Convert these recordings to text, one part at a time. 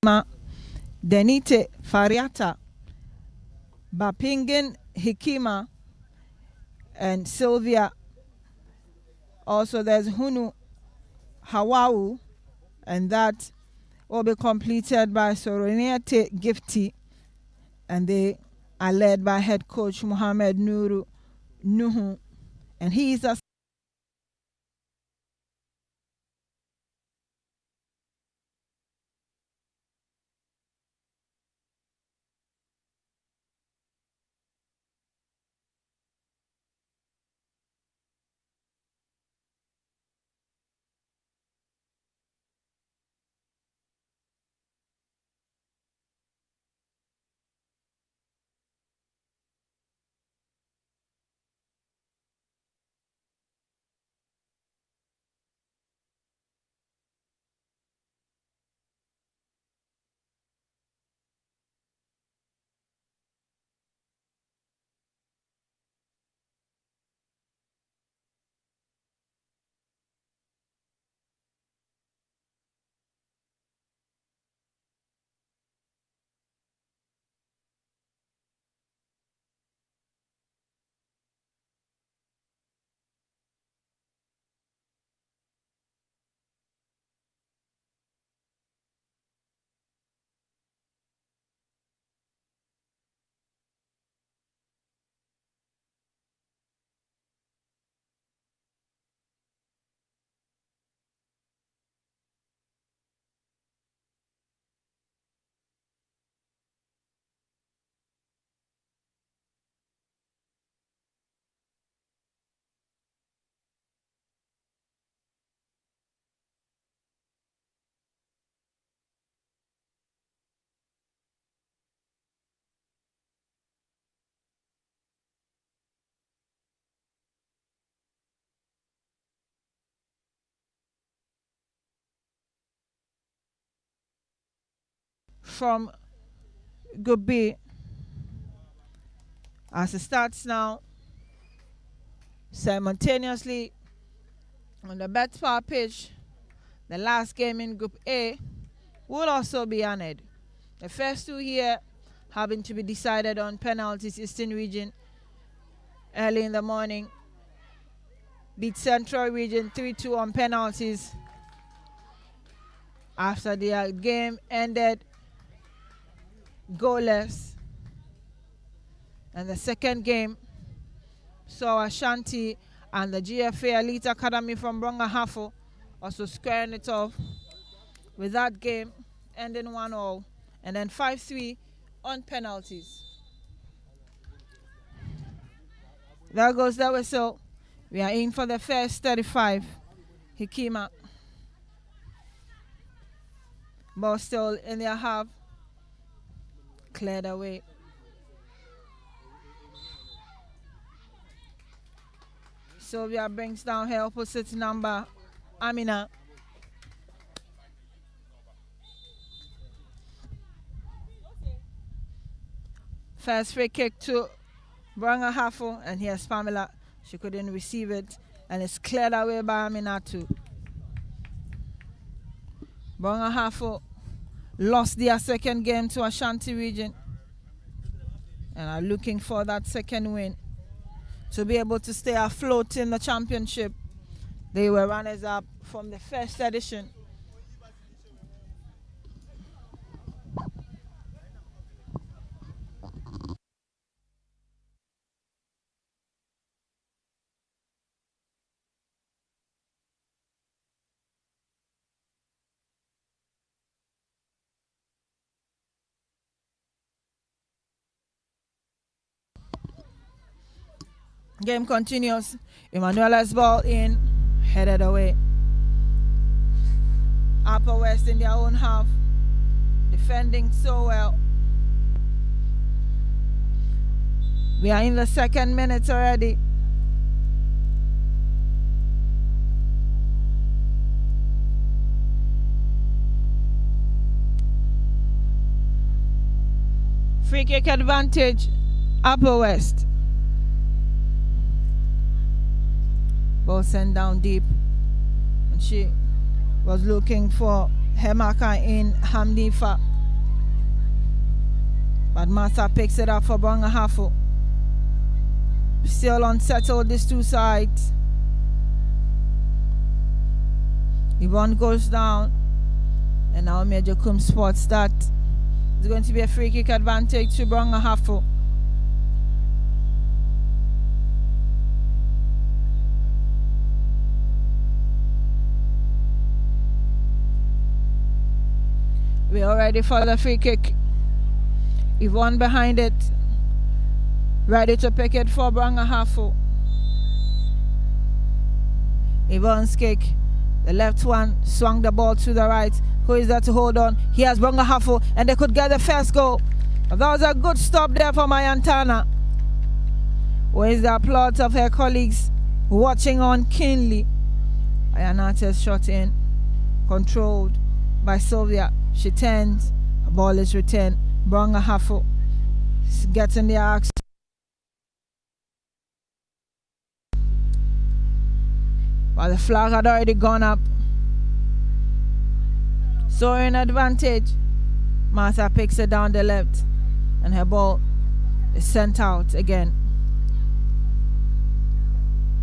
Denite Fariata, Bapingen Hikima, and Sylvia. Also, there's Hunu Hawau, and that will be completed by Soroniate Gifty, and they are led by head coach Muhammad Nuru Nuhu, and he is a from Group B. As it starts now, simultaneously on the Betfair pitch, the last game in Group A will also be honored. The first two here having to be decided on penalties. Eastern Region early in the morning beat Central Region 3-2 on penalties after their game ended goalless. And the second game saw Ashanti and the GFA Elite Academy from Brong, Ahafo also squaring it off, with that game ending 1-1 and then 5-3 on penalties. There goes the whistle. We are in for the first 35. Hikima. Ball still in their half. Cleared away. Sylvia brings down her opposite number, Amina. First free kick to Brong, Ahafo, and here's Pamela. She couldn't receive it, and it's cleared away by Aminatu. Brong, Ahafo lost their second game to Ashanti Region and are looking for that second win to be able to stay afloat in the championship. They were runners-up from the first edition. Game continues. Emanuela's ball in, headed away. Upper West in their own half, defending so well. We are in the second minute already. Free kick advantage, Upper West. Ball sent down deep, and she was looking for her marker in Hamdifa. But Martha picks it up for Brong Ahafo. Still unsettled, these two sides. Yvonne goes down. And now Major Kum spots that. It's going to be a free kick advantage to Brong Ahafo. We are ready for the free kick. Yvonne behind it. Ready to pick it for Brong Ahafo. Yvonne's kick. The left one swung the ball to the right. Who is there to hold on? Here's Brong Ahafo, and they could get the first goal. But that was a good stop there for Mayantana. Where is the applause of her colleagues watching on keenly? Ayanata's shot in. Controlled by Sylvia. She turns. The ball is returned. Brong Ahafo getting the axe. But the flag had already gone up. So in advantage. Martha picks it down the left. And her ball is sent out again.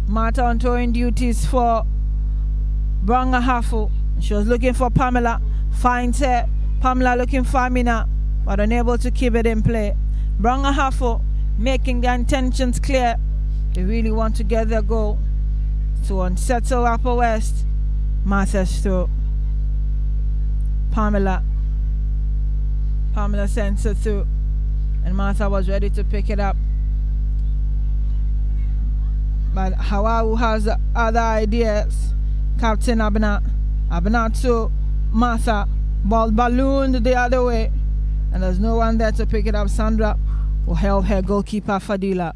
Martha on throwing duties for Brong Ahafo. She was looking for Pamela. Finds her. Pamela looking for Amina, but unable to keep it in play. Brong Ahafo making their intentions clear. They really want to get their goal. To unsettle Upper West. Martha's throw. Pamela sends it through. And Martha was ready to pick it up. But Hawawu has other ideas. Captain Abna to Martha. Ball ballooned the other way. And there's no one there to pick it up. Sandra will help her goalkeeper Fadila.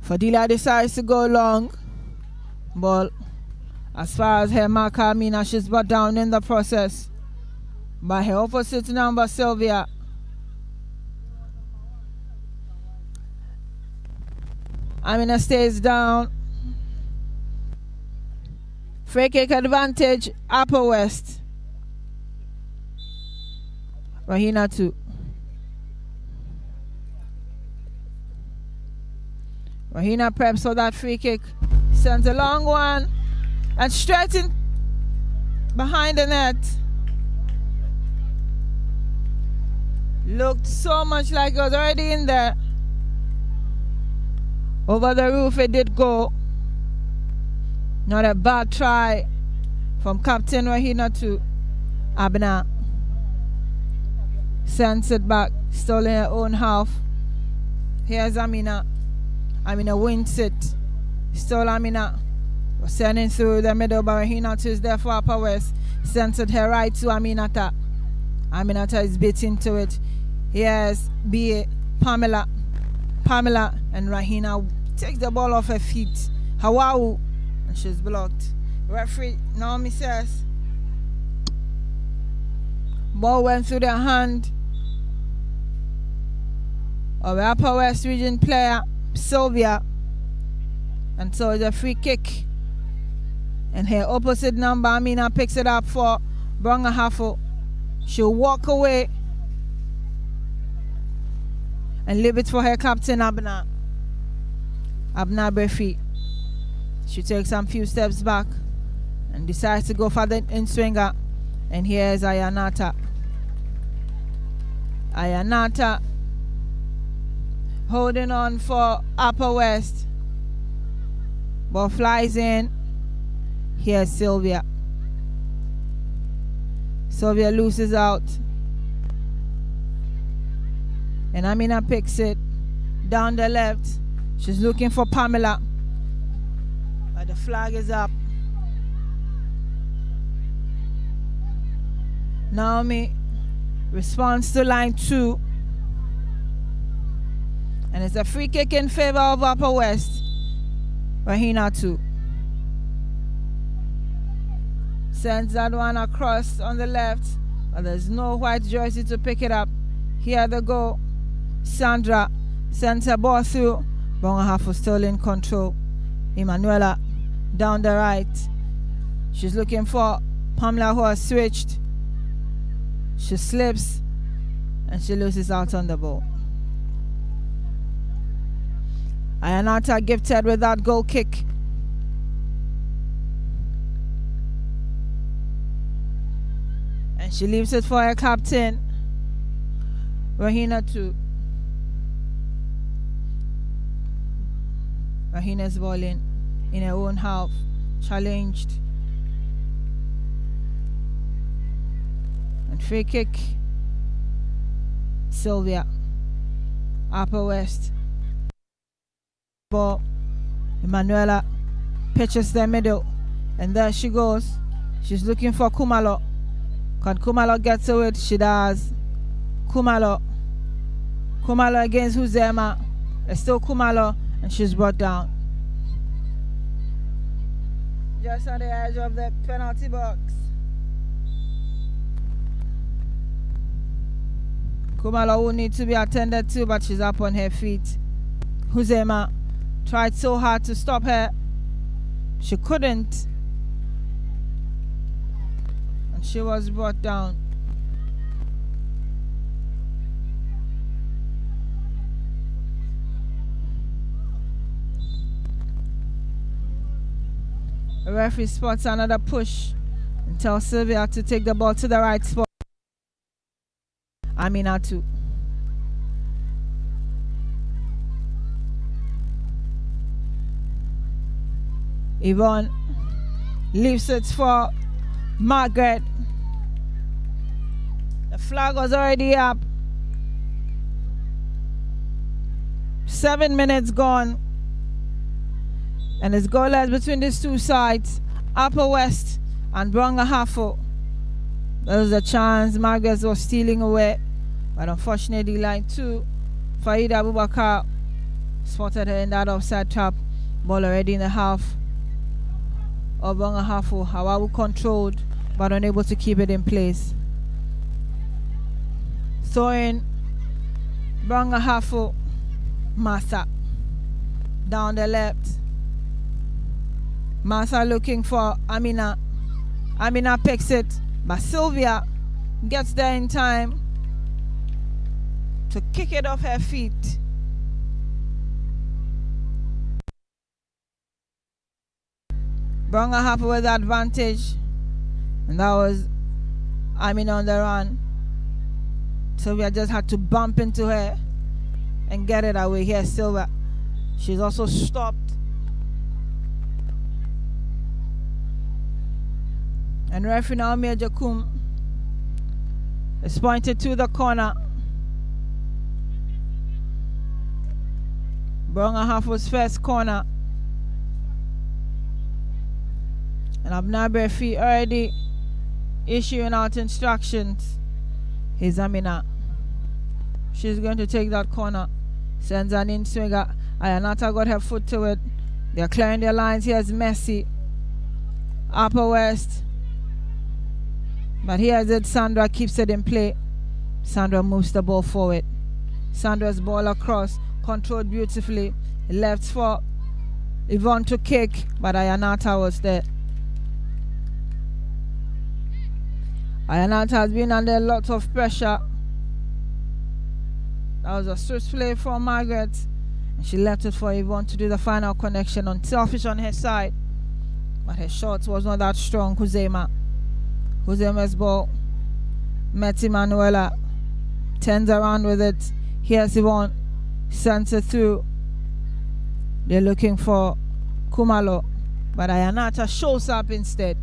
Fadila decides to go long. Ball as far as her marker Amina, she's brought down in the process by her opposite number Sylvia. Amina stays down. Free kick advantage, Upper West. Rahina 2. Rahina preps for that free kick. Sends a long one. And straight in behind the net. Looked so much like it was already in there. Over the roof it did go. Not a bad try from Captain Rahina to Abna. Sends it back, still in her own half. Here's Amina. Amina wins it. Still Amina. Sending through the middle, but Rahina is there for Upper West. Sends it her right to Aminata. Aminata is bit into it. Here's B.A. Pamela and Rahina takes the ball off her feet. Hawawu. And she's blocked. Referee Naomi says ball went through the hand of the Upper West Region player Sylvia, and so it's a free kick. And her opposite number Amina picks it up for Brong Ahafo. She'll walk away and leave it for her captain Abna Brefi. She takes some few steps back and decides to go for the in-swinger. And here's Ayanata holding on for Upper West. Ball flies in. Here's Sylvia. Sylvia loses out. And Amina picks it down the left. She's looking for Pamela. But the flag is up. Naomi responds to line 2. And it's a free kick in favor of Upper West. Rahina 2. Sends that one across on the left. But there's no white jersey to pick it up. Here they go. Sandra sends her ball through. Brong Ahafo still in control. Emanuela down the right. She's looking for Pamela, who has switched. She slips and she loses out on the ball. Ayanata gifted with that goal kick. And she leaves it for her captain, Rahina, too. Rahina's bowling in her own half, challenged. And free kick, Sylvia, Upper West. Ball, Emanuela pitches the middle, and there she goes. She's looking for Kumalo. Can Kumalo get to it? She does. Kumalo against Huzema. It's still Kumalo, and she's brought down. Just on the edge of the penalty box. Kumalo will need to be attended to, but she's up on her feet. Huzema tried so hard to stop her. She couldn't. And she was brought down. The referee spots another push and tells Sylvia to take the ball to the right spot. Aminatu. Yvonne leaves it for Margaret. The flag was already up. 7 minutes gone. And it's goalless between these two sides, Upper West and Brong Ahafo. There was a chance Margaret was stealing away, but unfortunately line 2, Faida Abubakar spotted her in that offside trap. Ball already in the half of Brong Ahafo. Hawawu controlled but unable to keep it in place. Throwing Brong Ahafo, Martha down the left. Martha looking for Amina. Amina picks it, but Sylvia gets there in time to kick it off her feet. Brong Ahafo with the advantage, and that was Amina on the run. Sylvia just had to bump into her and get it away. Here, Sylvia. She's also stopped. And referee Naomi Ajakum is pointed to the corner. Brong Ahafo's first corner. And Abnaber Fee already issuing out instructions. Here's Amina. She's going to take that corner. Sends an in swinger. Ayanata got her foot to it. They're clearing their lines. Here's Messi. Upper West. But here's it. Sandra keeps it in play. Sandra moves the ball forward. Sandra's ball across. Controlled beautifully. Left for Yvonne to kick. But Ayanata was there. Ayanata has been under lots of pressure. That was a swift play from Margaret. And she left it for Yvonne to do the final connection. Unselfish on her side. But her shot was not that strong. Huzema's ball. Meti Manuela turns around with it. Here's Yvonne. Sends it through. They're looking for Kumalo. But Ayanata shows up instead.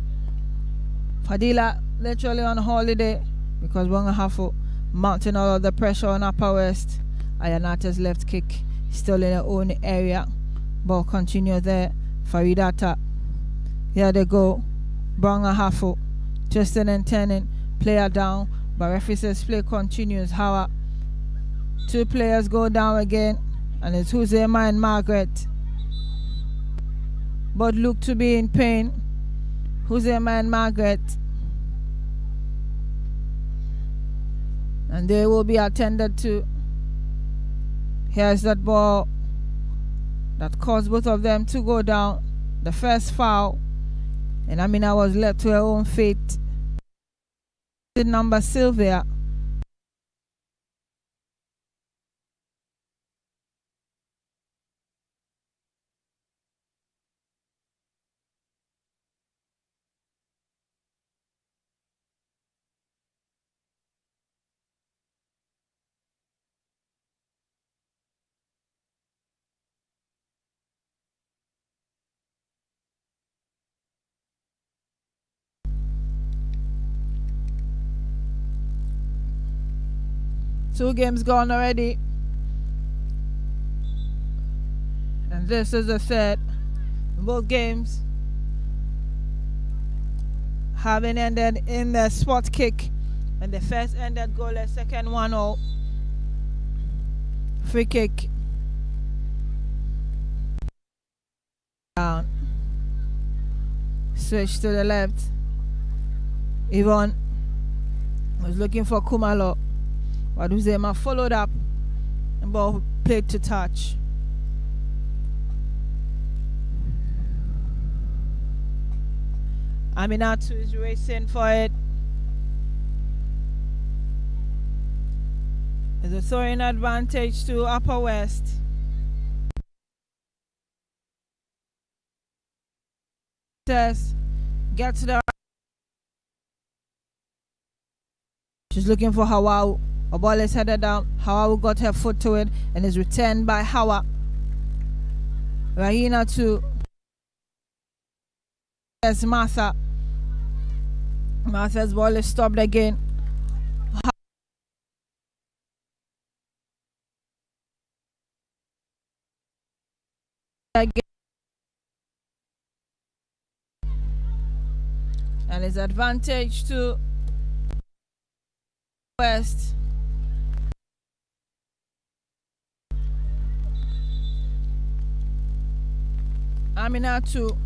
Fadila literally on holiday because Brong Ahafo mounting all of the pressure on Upper West. Ayanata's left kick still in her own area. Ball continues there. Faridata. Here they go. Brong Ahafo twisting and turning. Player down. But referee says play continues. How two players go down again. And it's Huzema and Margaret. But look to be in pain. Huzema and Margaret. And they will be attended to. Here's that ball that caused both of them to go down. The first foul. And Amina was left to her own fate. Number Sylvia 2 games gone already. And this is the third. Both games having ended in the spot kick. And the first ended goalless, second 1-0. Free kick. Down. Switch to the left. Yvonne was looking for Kumalo. Waduzema followed up and ball played to touch. Aminatu is racing for it. There's a throwing advantage to Upper West. Get to the. She's looking for Hawau. A ball is headed down. Hawau got her foot to it and is returned by Hawa. Rahina to. Yes, Martha. Martha's ball is stopped again. And it's advantage to West. Aminatu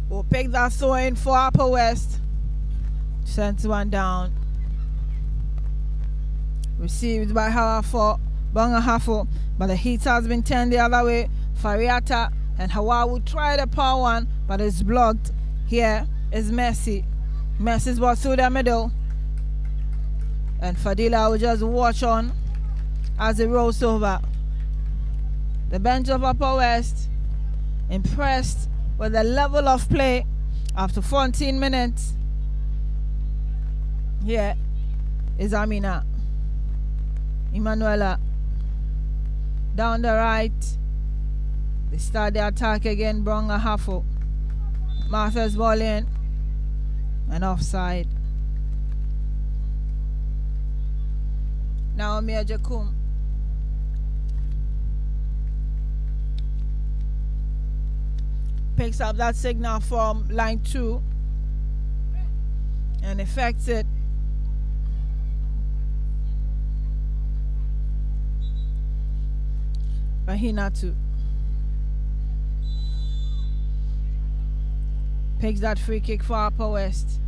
will pick that throw in for Upper West. Sends one down. Received by Ahafo, Brong Ahafo, but the heat has been turned the other way. Fariata and Hawa will try the power one, but it's blocked. Here is Messi. Messi's ball through the middle. And Fadila will just watch on as it rolls over. The bench of Upper West impressed with the level of play after 14 minutes. Here is Amina. Emanuela down the right. They start the attack again. Brong Ahafo. Martha's ball in and offside. Naomi Ajakum picks up that signal from line 2 and effects it. Rahinatu picks that free kick for Upper West.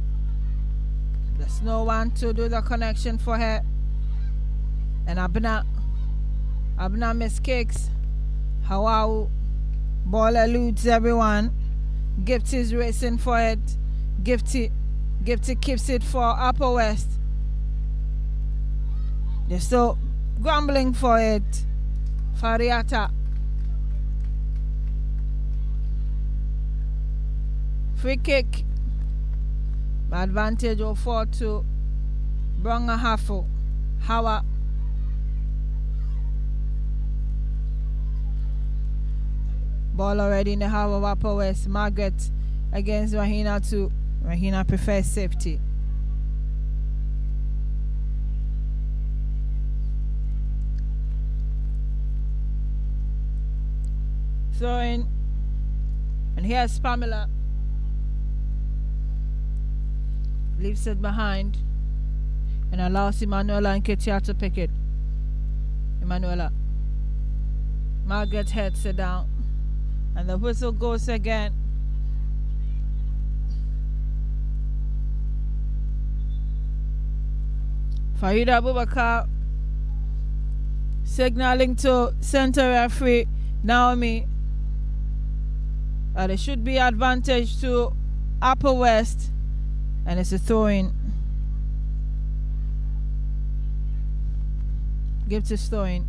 There's no one to do the connection for her. And Abna miskicks. Hawau ball eludes everyone. Gifty is racing for it. Gifty keeps it for Upper West. They're still grumbling for it. Fariata. Free kick. Advantage of 4 to Brong Ahafo. Hawa. Ball already in the half of Upper West. Margaret against Rahina too. Rahina prefers safety. Throwing. And here's Pamela. Leaves it behind and allows Emanuela and Ketia to pick it. Emanuela. Margaret heads it down. And the whistle goes again. Farida Abubakar signaling to center referee Naomi that it should be advantage to Upper West, and it's a throw-in. Gives a throw-in.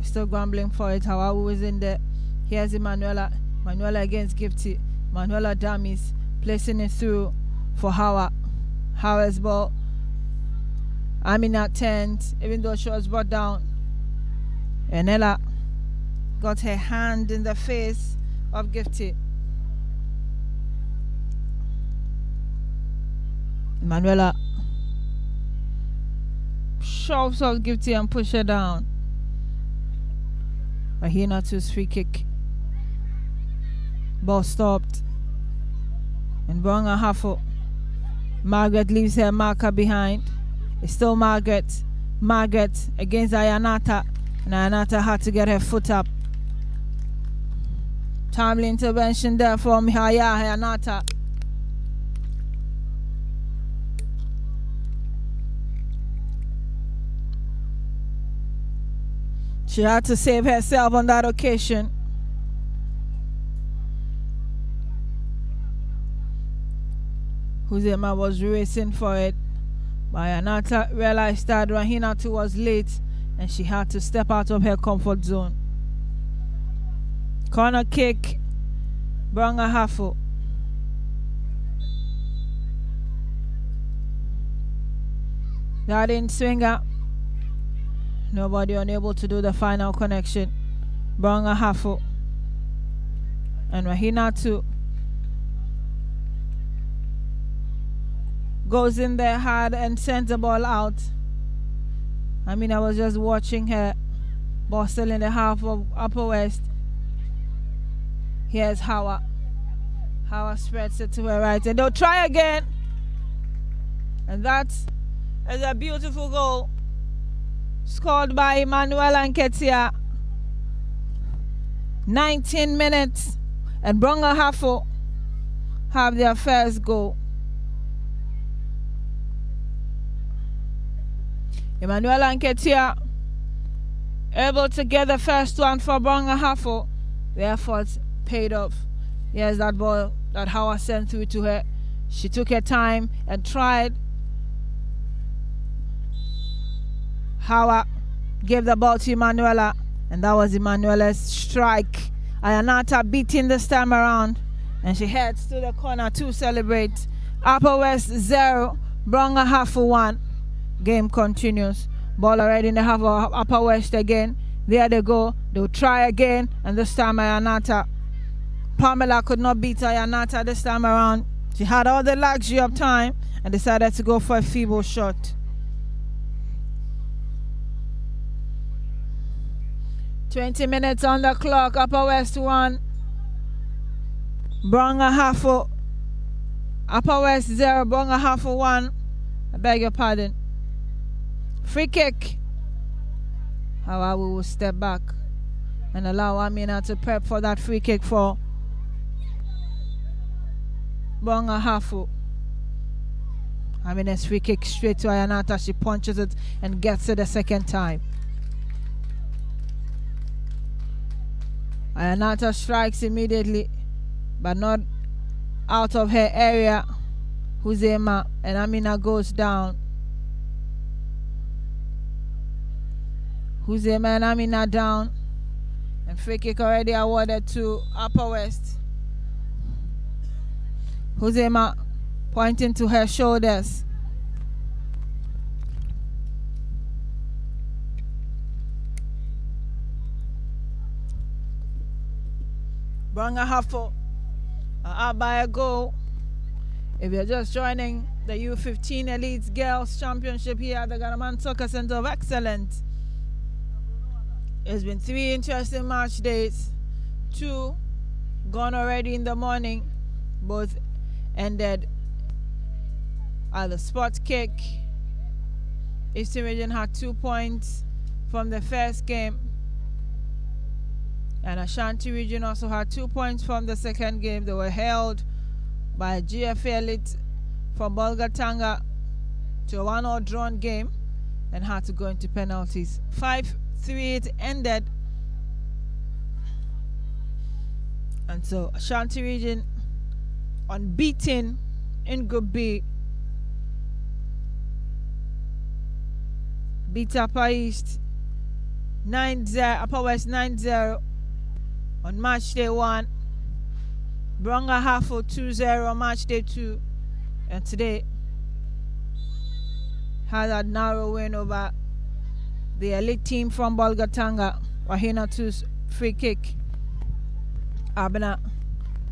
Still grumbling for it. Hawawu was in there. Here's Emanuela. Emanuela against Gifty. Emanuela dummies. Placing it through for Hawa. Hawa's ball. Amina turned, even though she was brought down. And Ella got her hand in the face of Gifty. Emanuela shoves off Gifty and push her down. Ahafo free kick. Ball stopped. And Brong Ahafo. Margaret leaves her marker behind. It's still Margaret. Margaret against Ayanata. And Ayanata had to get her foot up. Timely intervention there from Ayanata. She had to save herself on that occasion. Huzema was racing for it, but Ayanata realized that Rahina was late and she had to step out of her comfort zone. Corner kick, Brong Ahafo. Guarding swinger. Nobody unable to do the final connection. Brong Ahafo. And Rahina goes in there hard and sends the ball out. I was just watching her. Ball still in the half of Upper West. Here's Hawa. Hawa spreads it to her right. And they'll try again. And that is a beautiful goal. Scored by Emmanuel Nketiah. 19 minutes. And Brong Ahafo have their first goal. Emmanuel Nketiah able to get the first one for Brong Ahafo. The effort paid off. Here's that ball that Hawa sent through to her. She took her time and tried. Hawa gave the ball to Emanuela, and that was Emanuela's strike. Ayanata beating this time around, and she heads to the corner to celebrate. Upper West 0, Brong Ahafo 1. Game continues. Ball already in the half of Upper West again. There they go. They'll try again, and this time Ayanata. Pamela could not beat Ayanata this time around. She had all the luxury of time and decided to go for a feeble shot. "20 minutes on the clock. Upper West 1. Brong Ahafo. Upper West 0. Brong Ahafo 1. I beg your pardon. Free kick. However, we will step back and allow Amina to prep for that free kick for Brong Ahafo. Amina's free kick straight to Ayanata. She punches it and gets it the second time. Ayanata strikes immediately, but not out of her area. Huzema and Amina goes down. Huzema and Amina down. And free kick already awarded to Upper West. Huzema pointing to her shoulders. Brong Ahafo up by a goal. If you're just joining the U-15 Elite Girls Championship here at the Ghana Soccer Center of Excellence, it's been 3 interesting match days. 2 gone already in the morning. Both ended at the spot kick. Eastern Region had 2 points from the first game. And Ashanti Region also had 2 points from the second game. They were held by GFA Elite from Bolgatanga to a 1-1 drawn game and had to go into penalties. 5-3 it ended. And so Ashanti Region unbeaten in Group B. Beat Upper East 9-0, Upper West 9-0 on match day 1. Brong Ahafo 2-0 on match day 2. And today had a narrow win over the elite team from Bolgatanga. Wahina 2's free kick. Abena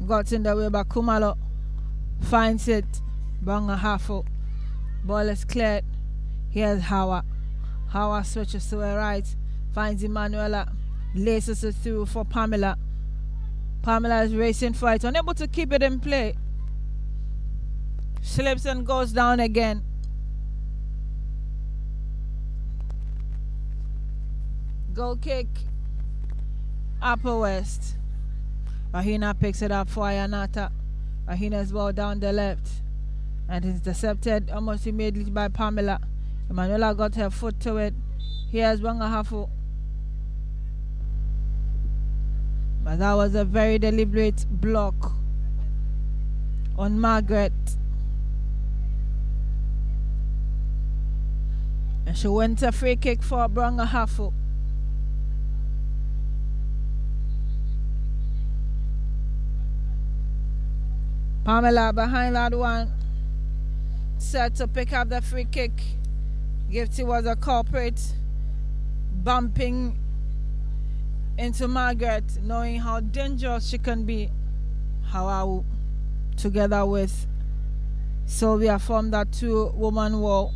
got in the way, but Kumalo finds it. Brong Ahafo. Ball is cleared. Here's Hawa. Howard switches to her right. Finds Emanuela. Laces it through for Pamela. Pamela is racing for it. Unable to keep it in play. Slips and goes down again. Goal kick. Upper West. Rahina picks it up for Ayanata. Rahina's ball down the left. And it's intercepted almost immediately by Pamela. Emanuela got her foot to it. Here's Brong Ahafo. But that was a very deliberate block on Margaret. And she went a free kick for Brong Ahafo. Pamela behind that one. Set to pick up the free kick. Gifty was a culprit. Bumping into Margaret, knowing how dangerous she can be. Hawau, together with Sylvia, formed that two-woman wall.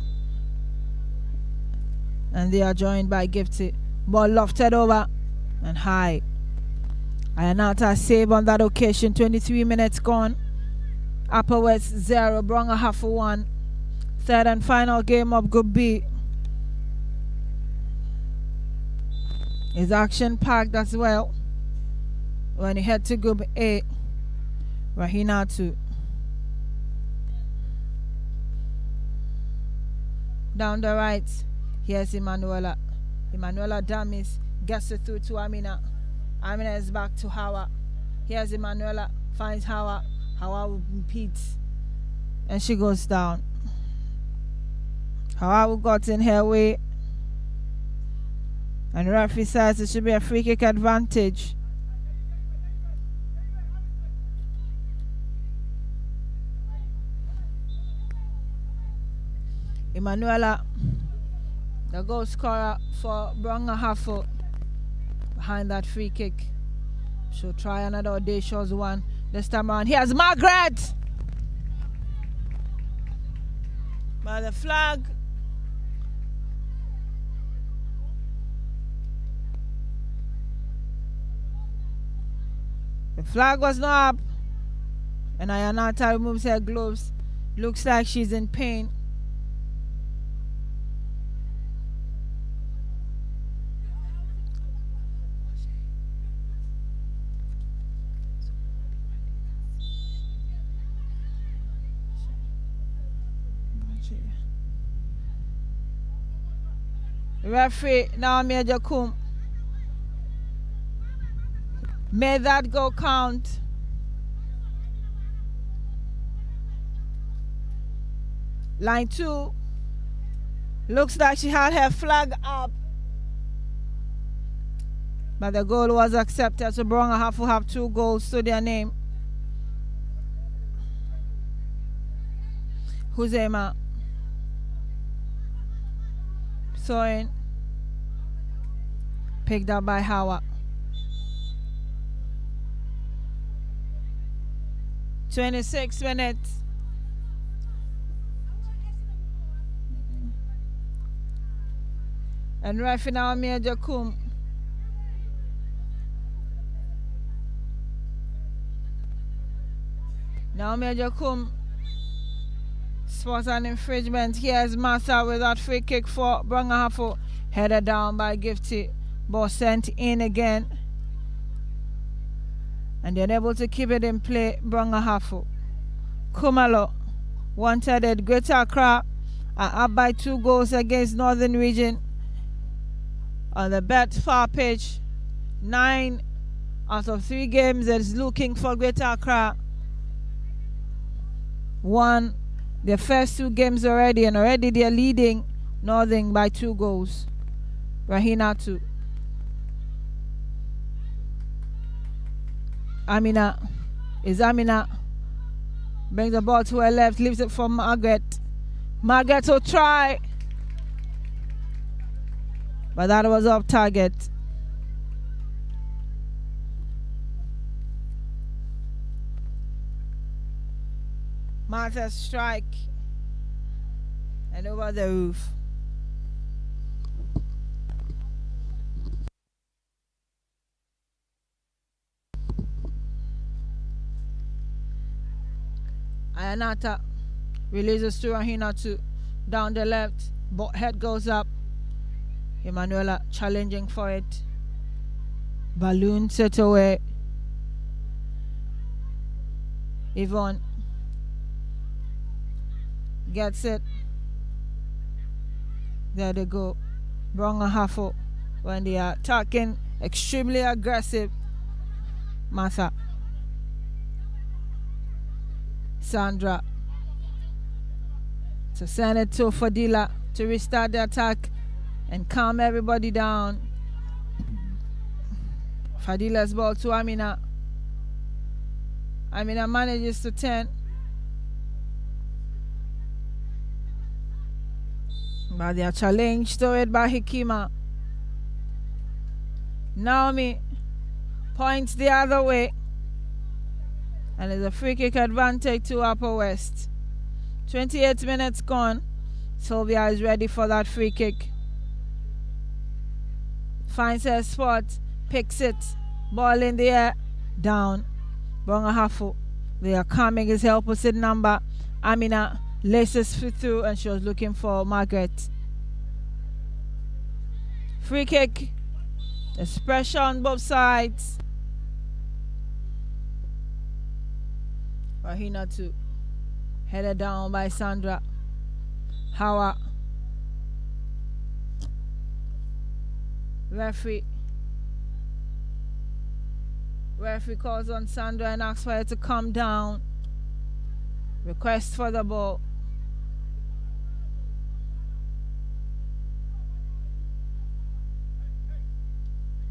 And they are joined by Gifty. Ball lofted over and high. Ayanata save on that occasion. 23 minutes gone. Upper West 0, Brong Ahafo 1. Third and final game of Group B is action-packed as well. When you head to Group A, Rahina 2. Down the right, here's Emanuela. Emanuela dummies, gets it through to Amina. Amina is back to Hawa. Here's Emanuela, finds Hawa. Hawa repeats, and she goes down. Hawa got in her way, and the referee says it should be a free kick advantage. Emanuela, the goal scorer for Brong Ahafo, behind that free kick. She'll try another audacious one this time around. Here's Margaret! By the flag. The flag was not up. And Ayanata removes her gloves. Looks like she's in pain. Referee Naomi Ejakum made that goal count. Line 2 looks like she had her flag up, but the goal was accepted, so Brong Ahafo have 2 goals to their name. Huzema Soin, picked up by Hawa. 26 minutes. And referee Naomi Ejakum sports an infringement. Here's Massa with that free kick for Brong Ahafo. Headed down by Gifty. Ball sent in again. And they're able to keep it in play, Brong Ahafo. Kumalo wanted it. Greater Accra are up by 2 goals against Northern Region. On the bet far pitch, 9 out of 3 games is looking for Greater Accra. Won their first 2 games already, and already they're leading Northern by 2 goals. Rahina 2. Amina brings the ball to her left, leaves it for Margaret. Margaret will try, but that was off target. Martha's strike and over the roof. Anata releases to Rahina to down the left. Head goes up. Emanuela challenging for it. Balloon set away. Yvonne gets it. There they go. Brong Ahafo when they are attacking, extremely aggressive. Martha. Sandra to send it to Fadila to restart the attack and calm everybody down. Fadila's ball to Amina. Amina manages to turn. But they are challenged to it by Hikima. Naomi points the other way. And there's a free kick advantage to Upper West. 28 minutes gone. Sylvia is ready for that free kick. Finds her spot. Picks it. Ball in the air. Down. Brong Ahafo. They are coming his opposite number. Amina laces through and she was looking for Margaret. Free kick. There's pressure on both sides. Rahina too. Headed down by Sandra. Hawa. Referee calls on Sandra and asks for her to come down. Request for the ball.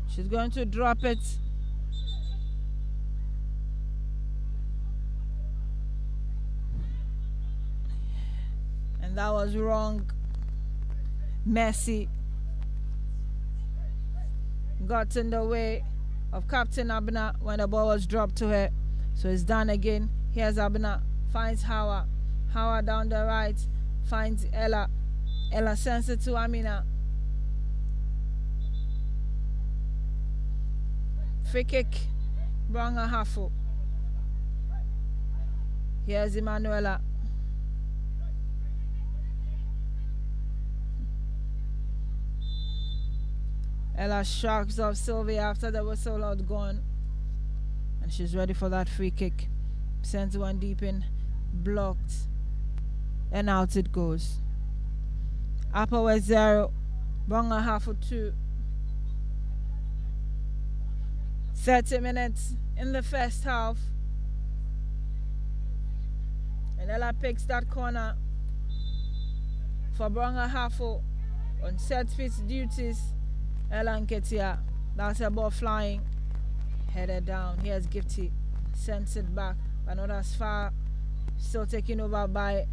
She's going to drop it. And that was wrong. Messi got in the way of Captain Abna when the ball was dropped to her. So it's done again. Here's Abna. Finds Hawa. Hawa down the right. Finds Ella. Ella sends it to Amina. Free kick. Brong Ahafo. Here's Emanuela. Ella shrugs off Sylvia after the whistle had gone. And she's ready for that free kick. Sends one deep in. Blocked. And out it goes. Upper West 0. Brong Ahafo 2. 30 minutes in the first half. And Ella picks that corner for Brong Ahafo on set piece duties. Ella Nketia, that's a ball flying. Headed down. Here's Gifty. Sends it back. But not as far. Still taken over by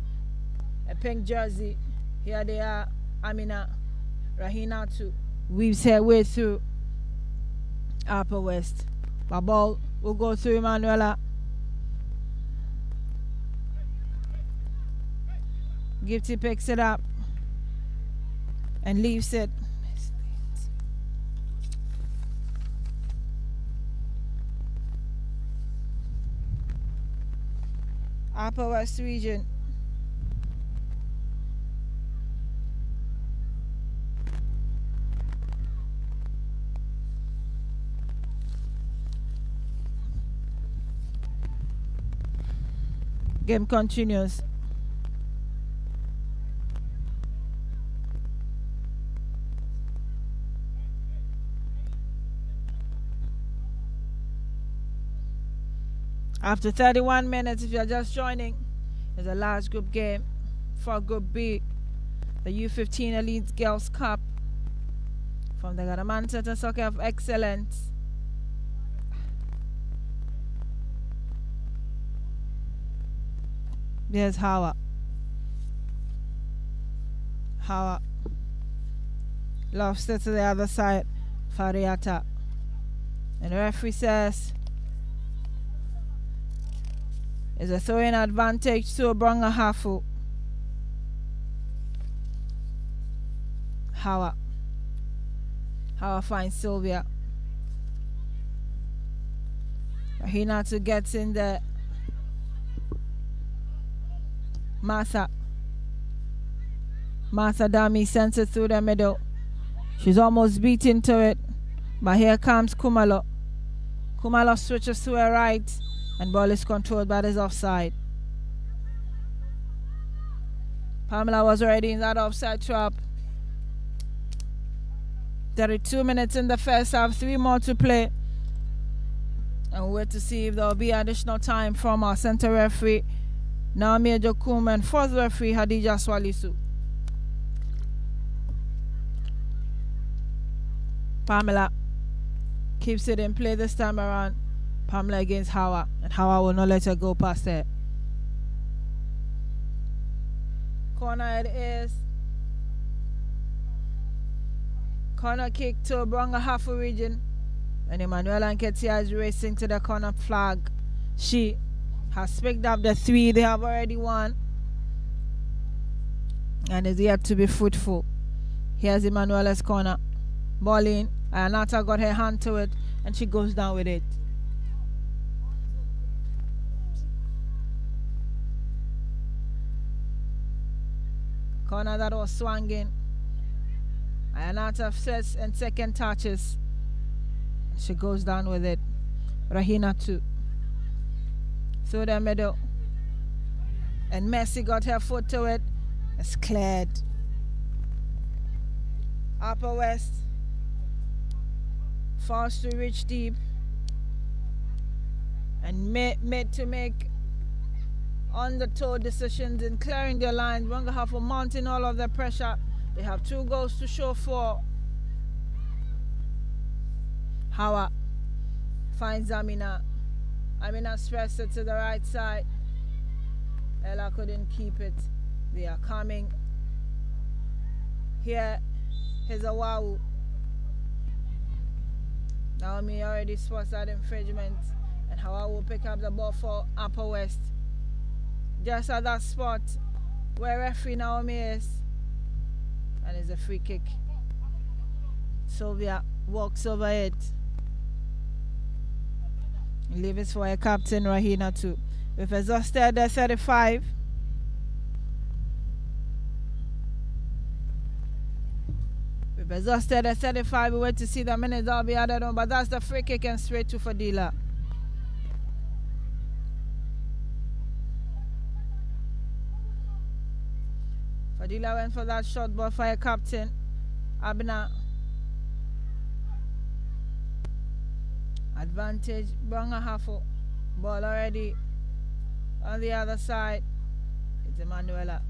a pink jersey. Here they are. Amina. Rahina too. Weaves her way through Upper West. The ball will go through Emanuela. Gifty picks it up and leaves it. Upper West region. Game continues. After 31 minutes, if you're just joining, it's the last group game for Group B, the U-15 Elite Girls Cup from the Ghana Manchester Soccer of Excellence. There's Hawa. Hawa lofts it to the other side. Fariata. And the referee says it's a throwing advantage to Brong Ahafo. Hawa finds Sylvia. Rahina to get in there. Martha Dami sends it through the middle. She's almost beaten to it. But here comes Kumalo. Kumalo switches to her right. And ball is controlled by this offside. Pamela was already in that offside trap. 32 minutes in the first half. 3 more to play. And we'll wait to see if there will be additional time from our center referee, Naomi Jokum, and fourth referee, Hadija Swalisu. Pamela keeps it in play this time around. Pamela against Hawa, and Hawa will not let her go past her. Corner it is. Corner kick to Brong Ahafo region. And Emanuela Nketia is racing to the corner flag. She has picked up the 3 they have already won. And is yet to be fruitful. Here's Emanuela's corner. Ball in. Anata got her hand to it. And she goes down with it. Corner that was swinging. Anata first and second touches. She goes down with it. Rahina too. Through the middle. And Messi got her foot to it. It's cleared. Upper West. Forced to reach deep. And made to make on the toe decisions in clearing their lines. Brong Ahafo mounting all of the pressure. They have 2 goals to show for. Hawa finds Amina. Amina stressed it to the right side. Ella couldn't keep it. They are coming. Here is Awawu. Naomi already spots that infringement. And Hawa will pick up the ball for Upper West. Just at that spot where referee Naomi is. And it's a free kick. Sylvia walks over it. Leave it for a captain, Rahina too. We've exhausted the 35. We've exhausted the 35. We wait to see the minutes that'll be added on, but that's the free kick and straight to Fadila. Fadila went for that shot ball for a captain, Abna. Advantage, Brong Ahafo. Ball already on the other side. It's Emanuela.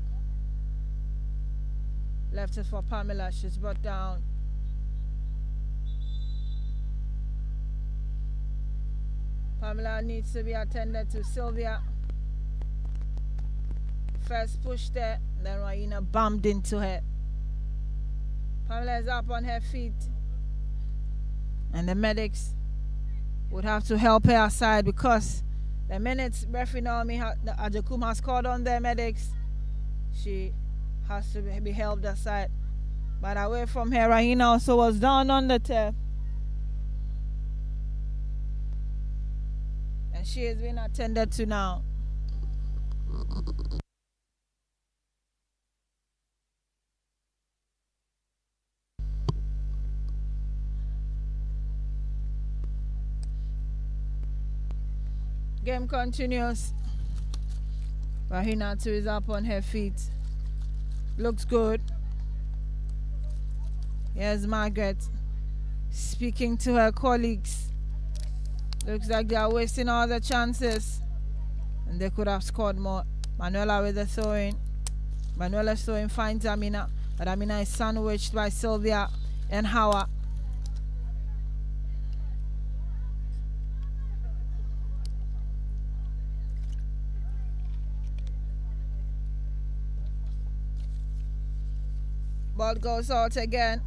Left it for Pamela. She's brought down. Pamela needs to be attended to. Sylvia first pushed her, then Raina bumped into her. Pamela is up on her feet. And the medics would have to help her aside because the minutes referee Naomi Ajakum has called on the medics, she has to be helped aside. But away from her, Rahina also was down on the turf. And she is being attended to now. Game continues. Rahina too is up on her feet. Looks good. Here's Margaret speaking to her colleagues. Looks like they are wasting all the chances. And they could have scored more. Manuela with the throwing. Manuela's throwing finds Amina. But Amina is sandwiched by Sylvia and Hawa. Ball goes out again.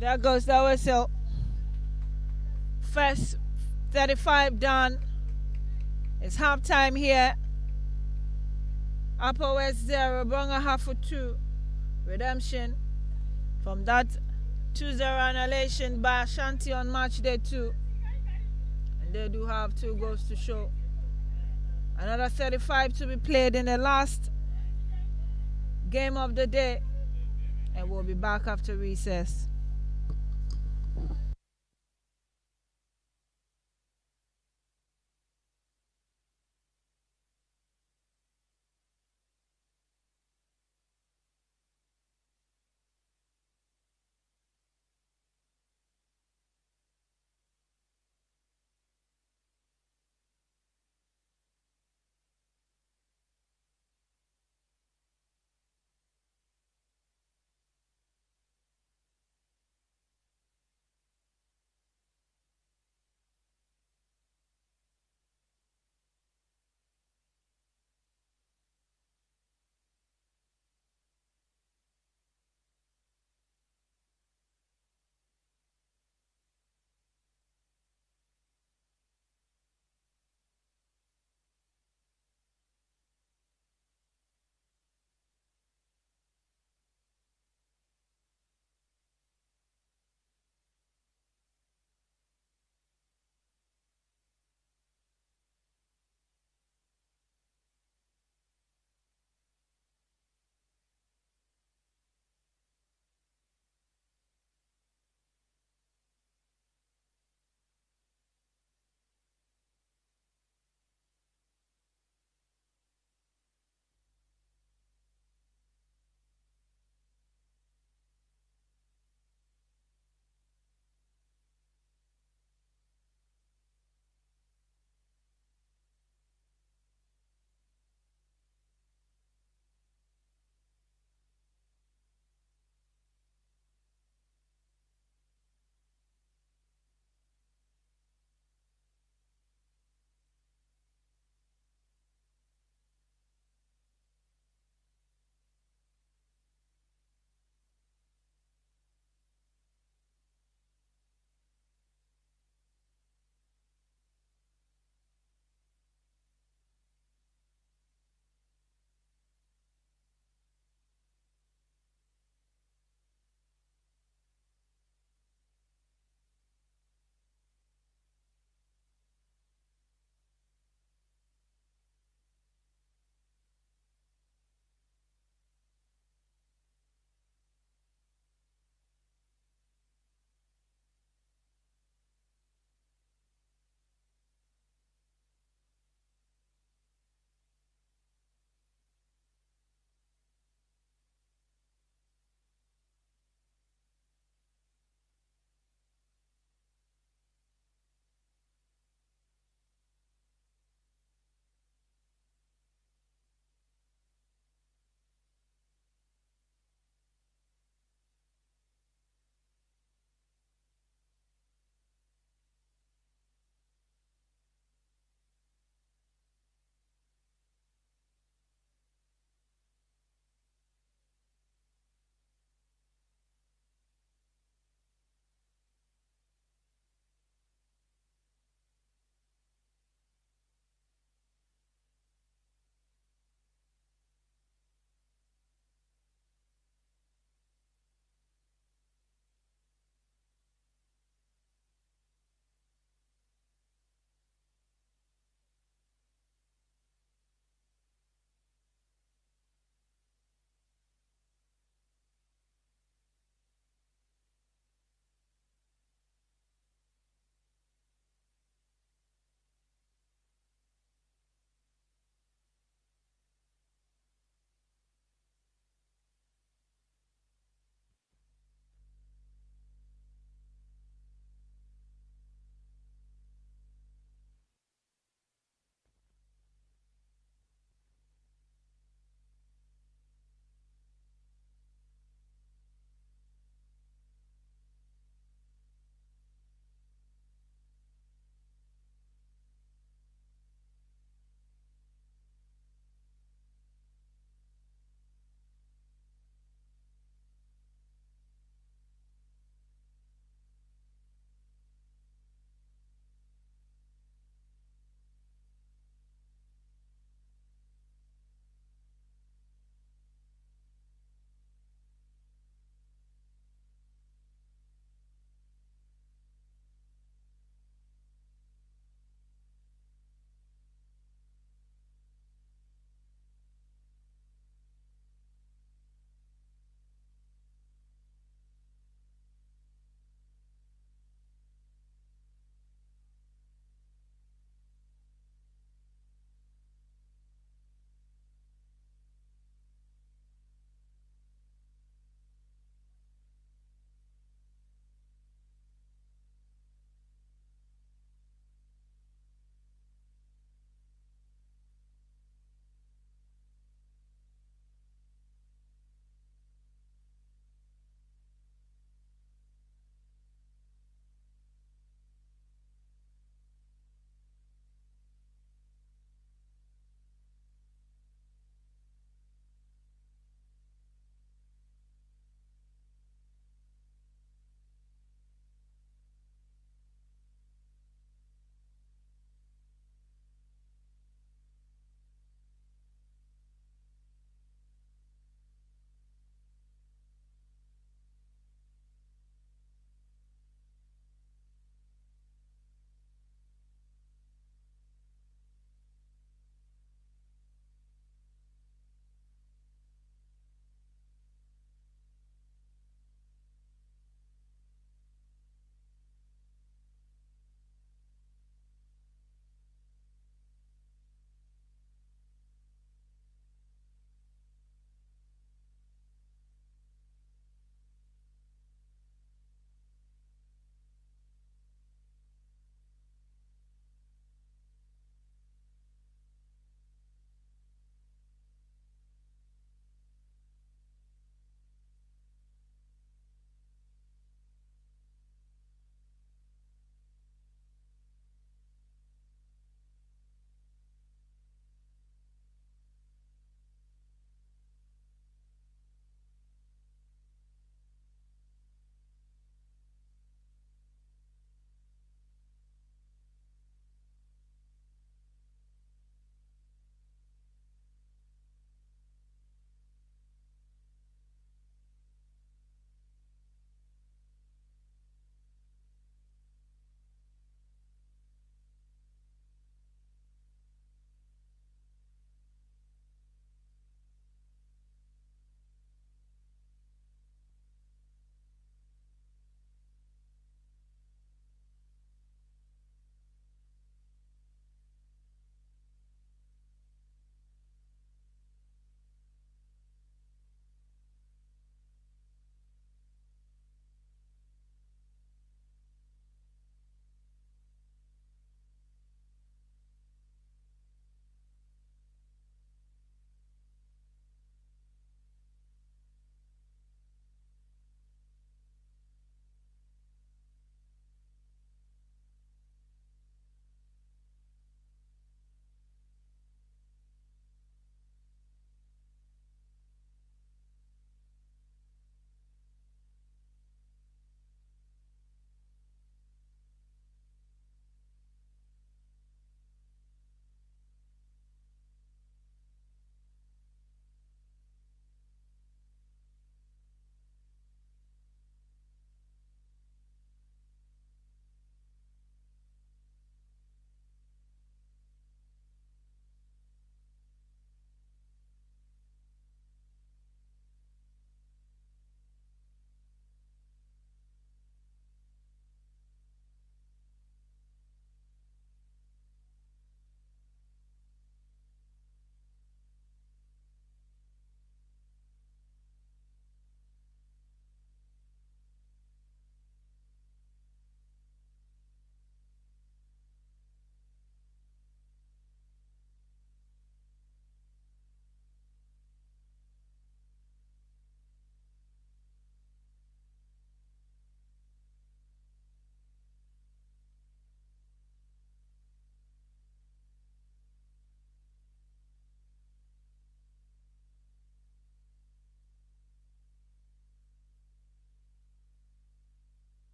There goes the whistle. First 35 done. It's halftime here. Upper West 0, Brong Ahafo 2. Redemption From that 2-0 annihilation by Ashanti on match day 2. And they do have 2 goals to show. Another 35 to be played in the last game of the day. And we'll be back after recess.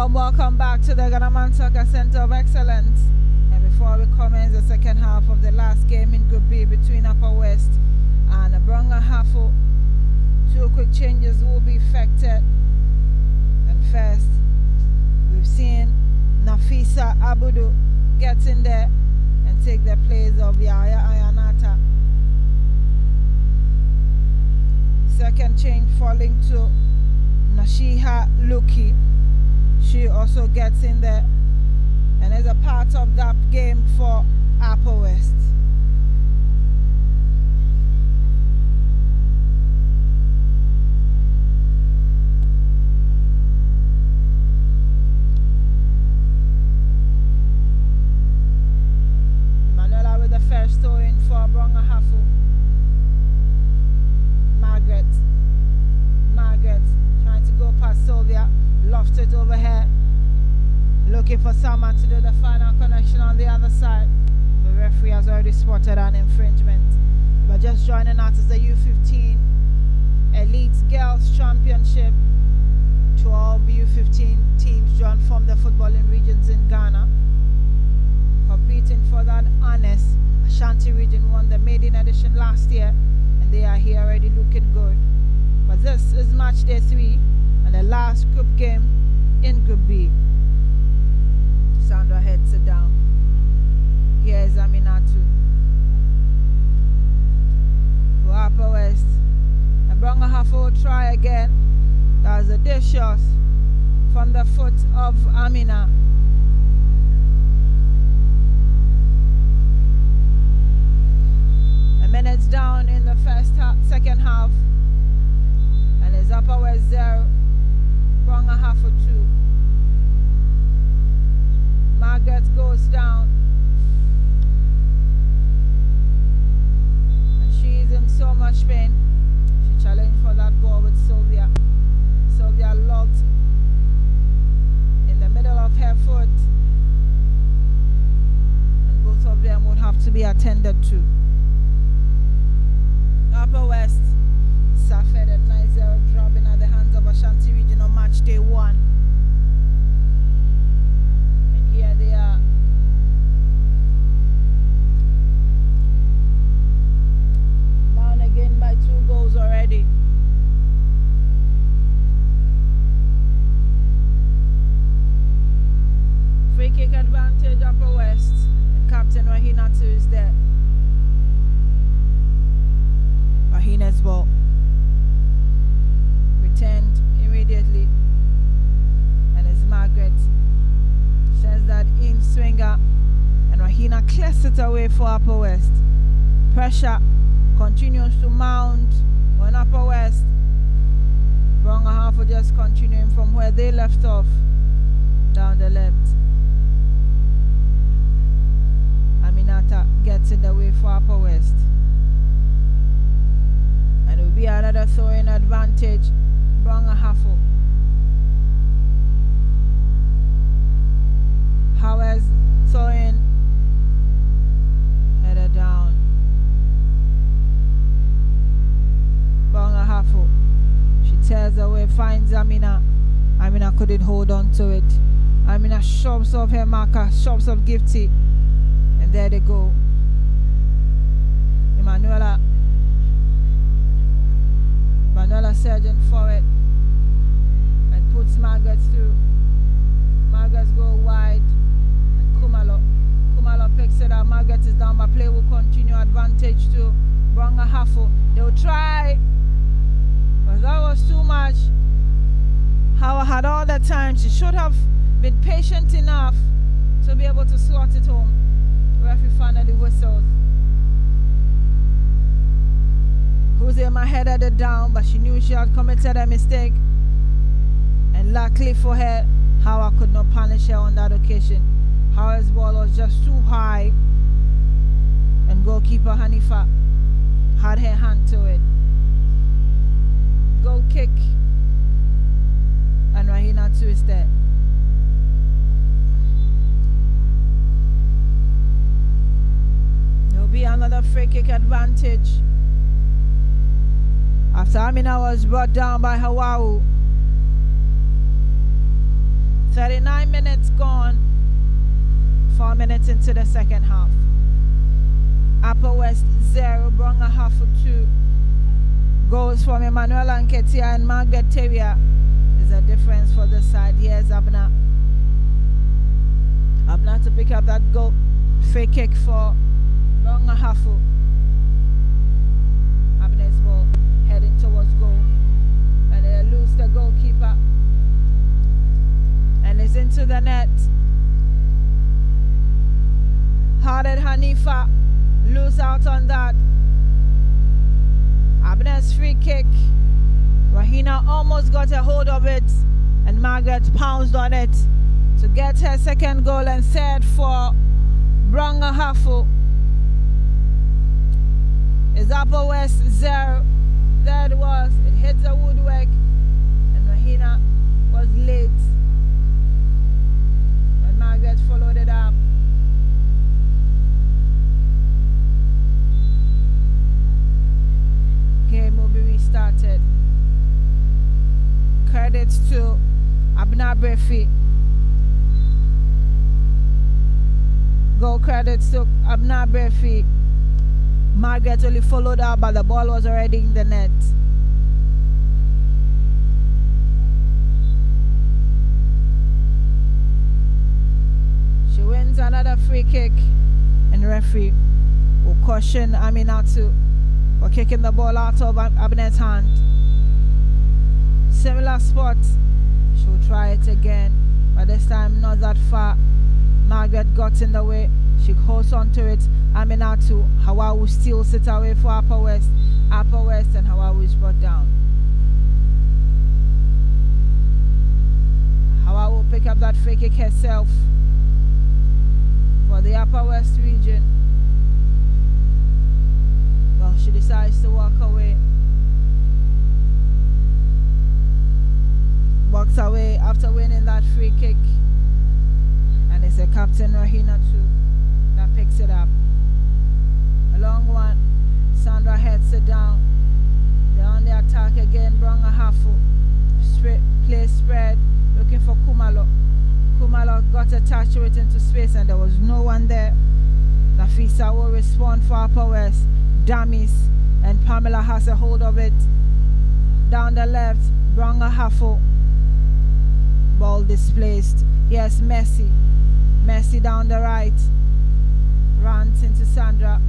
Warm welcome back to the Ghana Soccer Center of Excellence. And before we commence the second half of the last game in Group B between Upper West and Brong Ahafo, 2 quick changes will be effected. And first, we've seen Nafisa Abudu get in there and take the place of Yaya Ayanata. Second change falling to Nashiha Luki. She also gets in there and is a part of that game for Upper West. Emanuela with the first throw in for Brong Ahafo. Margaret trying to go past Sylvia, lofted over here, looking for someone to do the final connection on the other side. The referee has already spotted an infringement. But just joining us is the U-15 Elite Girls Championship. 12 U-15 teams drawn from the footballing regions in Ghana, competing for that honors. Ashanti region won the maiden edition last year, and they are here already looking good. But this is match day 3 and the last group game in Group B. Sandra heads it down. Here is Aminatu for Upper West. And Brong Ahafo will try again. That's a dish shot from the foot of Amina. A minute down in the second half. And it's Upper West 0, Brong Ahafo 2. Margaret goes down. And she's in so much pain. She challenged for that ball with Sylvia. Sylvia locked in the middle of her foot. And both of them would have to be attended to. Upper West suffered a 9-0 drubbing at the hands of Ashanti region on match day 1. And here they are. Down again by 2 goals already. Free kick advantage Upper West. And Captain Wahinatu is there. Wahina's ball. Returned immediately, and it's Margaret sends that in swinger, and Rahina clears it away for Upper West. Pressure continues to mount on Upper West. Brong Ahafo just continuing from where they left off down the left. Aminata gets in the way for Upper West, and it will be another throwing advantage. Brong Ahafo. Howes throwing, header down. Brong Ahafo. She tears away, finds Amina. Amina couldn't hold on to it. Amina shoves off her marker, shoves off Gifty, and there they go. Emanuela surging forward and puts Margaret through. Margaret go wide, and Kumalo picks it up. Margaret is down, but play will continue. Advantage to Brong Ahafo. They will try, but that was too much. Howard had all the time. She should have been patient enough to be able to slot it home. Referee finally whistles. Huzema headed it down, but she knew she had committed a mistake. And luckily for her, Howard could not punish her on that occasion. Howard's ball was just too high, and goalkeeper Hanifa had her hand to it. Goal kick, and Rahina too is there. There'll be another free kick advantage after Amina was brought down by Hawau. 39 minutes gone. 4 minutes into the second half. Upper West 0, Brong Ahafo 2. Goals from Emmanuel Anketia and Margaret Terrier. There's a difference for the side. Here's Abna. Abna to pick up that goal. Free kick for Brong Ahafo. Abna's ball heading towards goal. And they lose the goalkeeper. And it's into the net. Hearted Hanifa lose out on that. Abner's free kick. Rahina almost got a hold of it, and Margaret pounced on it to get her second goal and third for Brong Ahafo. It's Upper West 0. There it was. It hit the woodwork, and Rahina was late. But Margaret followed it up. Game will be restarted. Credits to Abna Brefi. Goal credits to Abna Brefi. Margaret only followed up, but the ball was already in the net. She wins another free kick, and referee will caution Aminatu for kicking the ball out of Abner's hand. Similar spot. She'll try it again, but this time not that far. Margaret got in the way. She holds on to it. Aminatu. Hawawu still sits away for Upper West. Upper West, and Hawawu is brought down. Hawawu pick up that free kick herself for the Upper West region. Well, she decides to walk away. Walks away after winning that free kick. And it's a Captain Rahina too that picks it up. A long one. Sandra heads it down. They're on the attack again. Brong Ahafo. Play spread. Looking for Kumalo. Kumalo got a touch to it into space, and there was no one there. Nafisa will respond for Upper West. Damis, and Pamela has a hold of it. Down the left, Brong Ahafo. Ball displaced. Yes, Messi. Messi down the right. Runs into Sandra.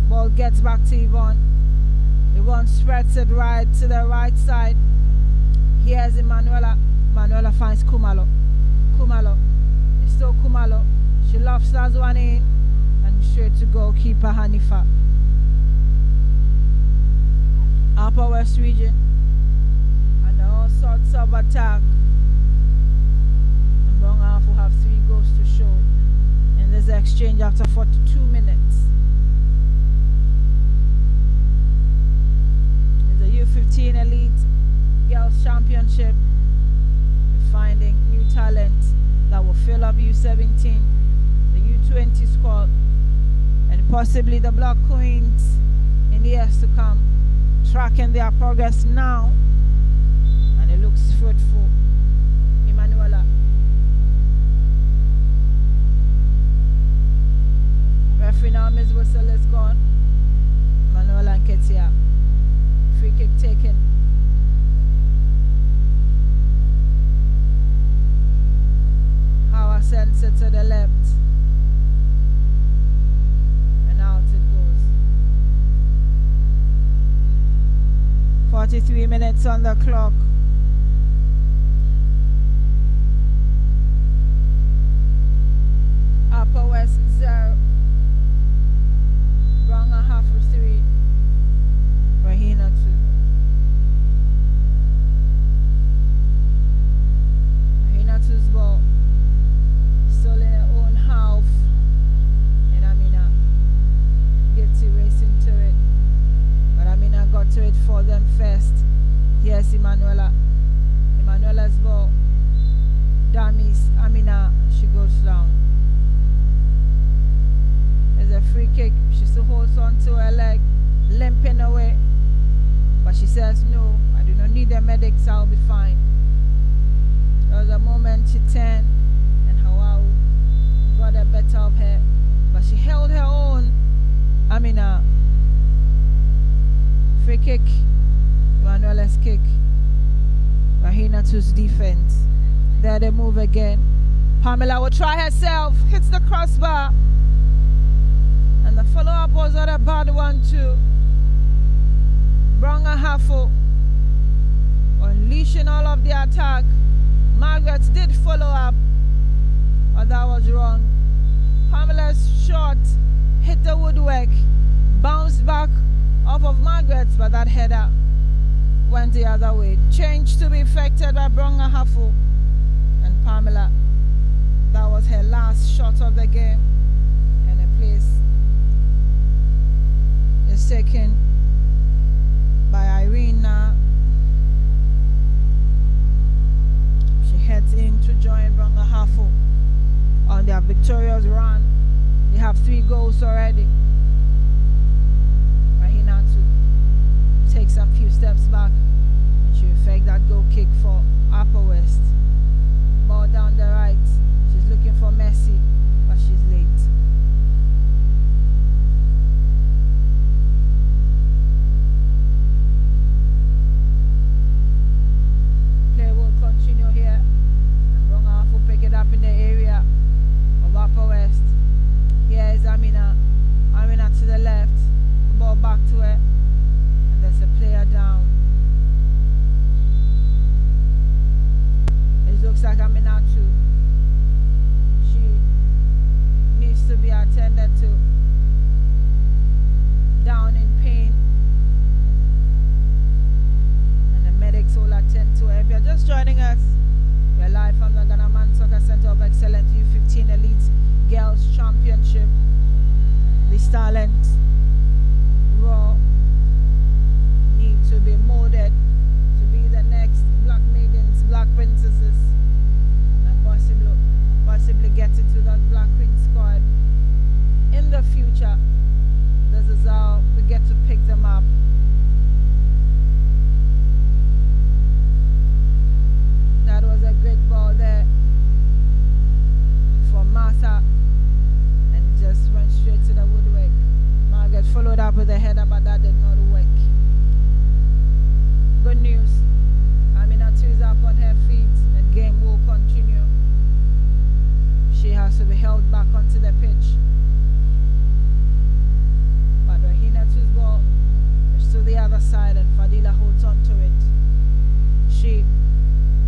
Ball gets back to Yvonne. Yvonne spreads it right to the right side. Here's Emanuela. Emanuela finds Kumalo. Kumalo. It's still Kumalo. She lofts that one in. And straight to goalkeeper Hanifa. Upper West region. And all sorts of attack. And Brong Ahafo have 3 goals to show in this exchange after 42 minutes. It's a U-15 Elite Girls Championship. We're finding new talent that will fill up U-17, the U-20 squad, and possibly the Black Queens in years to come. Tracking their progress now, and it looks fruitful. Emanuela. Referee now, Ms. Whistle is gone. Emanuela and Ketia. Free kick taken. Howard sends it to the left. And out it goes. 43 minutes on the clock. Upper West 0. Brong Ahafo 3. Rahina 2. Rahina 2's ball. Still in her own half. And Amina gets racing to it. But Amina got to it for them first. Here's Emanuela. Emanuela's ball. Damis. Amina. She goes down. There's a free kick. She still holds on to her leg, limping away. But she says, no, I do not need the medics. I'll be fine. There was a moment Aminatu's defense. There they move again. Pamela will try herself, hits the crossbar. And the follow-up was not a bad one too. Brong Ahafo unleashing all of the attack. Margaret did follow up, but that was wrong. Pamela's shot hit the woodwork, bounced back off of Margaret, but that header went the other way. Change to be effected by Brong Ahafo and Pamela. That was her last shot of the game, and a place is taken by Irene now. She heads in to join Brong Ahafo on their victorious run. They have 3 goals already. Rahina to take some few steps back, and she effect that goal kick for Upper West. Ball down the right. She's looking for Messi, but she's late. Play will continue here, and Brong Ahafo pick it up in the area of Upper West. Here is Amina. Amina to the left. The ball back to her, and there's a player down. It looks like Amina too. Needs to be attended to. Down in pain, and the medics will attend to her. If you're just joining us, we're live from the Ghana Man Soccer Center of Excellence U-15 Elite Girls Championship. These talents raw need to be molded to be the next Black Maidens, Black Princesses, and possibly get into that Black Queen squad in the future. This is how we get to pick them up. That was a great ball there for Martha, and just went straight to the woodwork. Margaret followed up with a header, but that did not work. Good news. Aminatu is up on her feet, and game will continue. She has to be held back onto the pitch. But Rahinatu's ball is to the other side, and Fadila holds on to it. She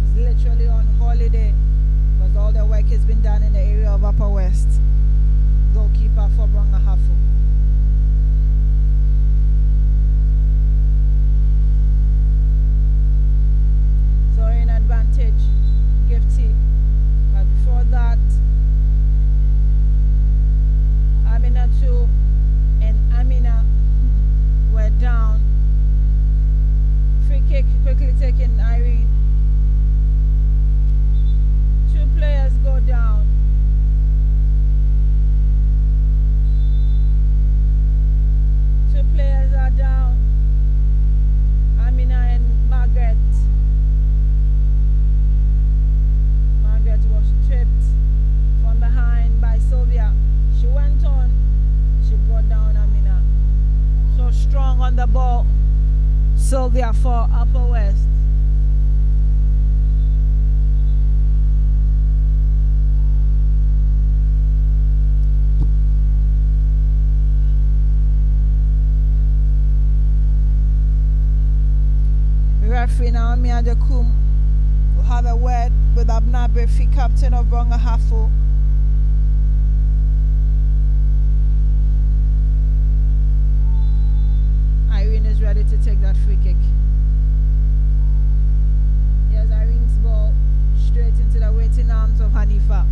is literally on holiday because all the work has been done in the area of Upper West. Goalkeeper for Brong Ahafo. So in advantage, Gifty. But before that, Aminatu and Amina were down. Free kick quickly taken, Irene. 2 players go down. Players are down. Amina and Margaret. Margaret was tripped from behind by Sylvia. She went on. She brought down Amina. So strong on the ball. Sylvia for Upper West. Referee Naomi Adekum will have a word with Abna Brefi, captain of Brong Ahafo. Irene is ready to take that free kick. Here's Irene's ball straight into the waiting arms of Hanifa.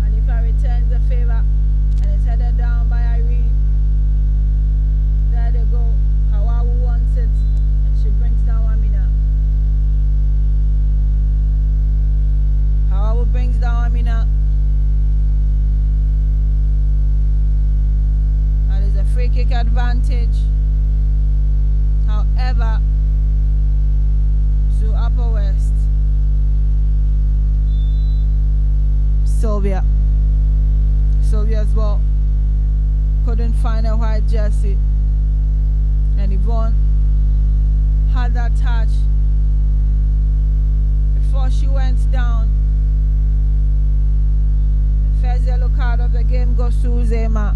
Hanifa returns the favor, and it's headed down by Irene. There they go. Hawawu wants it, and she brings down Amina. Hawawu brings down Amina. That is a free kick advantage. However, to Upper West. Sylvia's ball couldn't find a white jersey. And Yvonne had that touch before she went down. The first yellow card of the game goes to Uzema.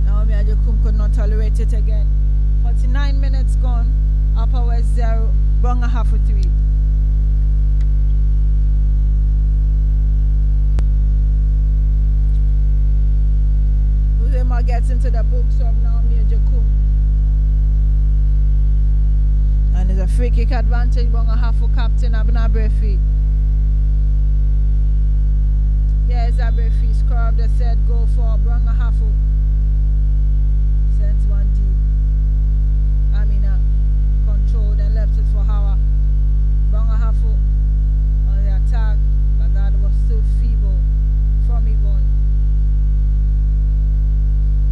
Naomi Ajekum could not tolerate it again. 49 minutes gone. Upper West 0, Brong Ahafo 3. Uzema gets into the books of Naomi Ajekum. And it's a free kick advantage, Brong Ahafo captain Abna Brefi. Here's Abrefi, score of the third goal for Brong Ahafo. Sent one deep. Amina controlled and left it for Hawa. Brong Ahafo on the attack, but that was still feeble from Yvonne.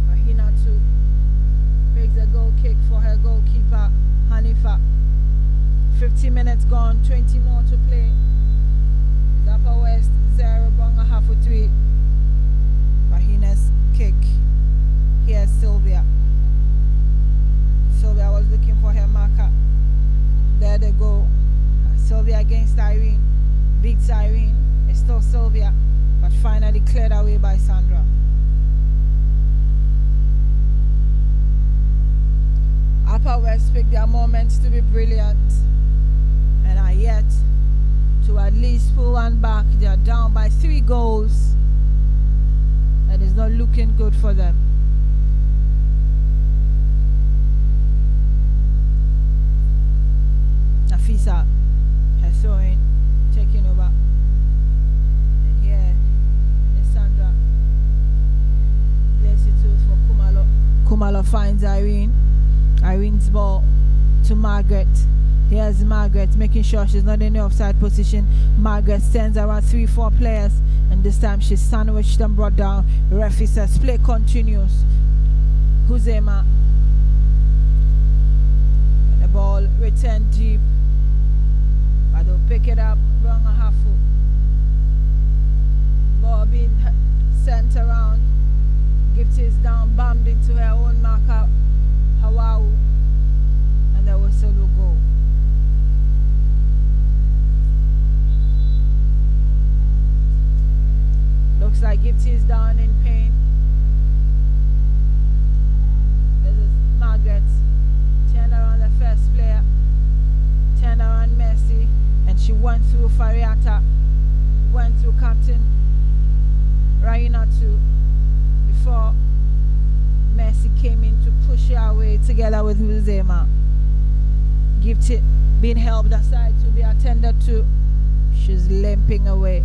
Mahina too makes a goal kick for her goalkeeper Hanifa. 50 minutes gone, 20 more to play. It's Upper West 0, Brong Ahafo 3. Mahina's kick. Here's Sylvia. Sylvia was looking for her marker. There they go. Sylvia against Irene. Beats Irene. It's still Sylvia, but finally cleared away by Sandra. Upper West pick their moments to be brilliant and are yet to at least pull one back. They are down by 3 goals and it's not looking good for them. Nafisa has throwing, taking over. And here is Sandra. Plays it for Kumalo. Kumalo finds Irene. Irene's ball to Margaret. Here's Margaret making sure she's not in the offside position. Margaret stands around 3-4 players, and this time she's sandwiched and brought down. Referee says play continues. Huzema. And the ball returned deep, but they'll pick it up. Brong Ahafo. Ball being sent around. Gifty is down, bummed into her own marker, Hawau, and the whistle will go. Looks like Gifty is down in pain. This is Margaret. Turned around the first player. Turned around Mercy. And she went through Fariata. Went through Captain Raina too. Before Mercy came in to push her away together with Uzema. Gifty being helped aside to be attended to. She's limping away.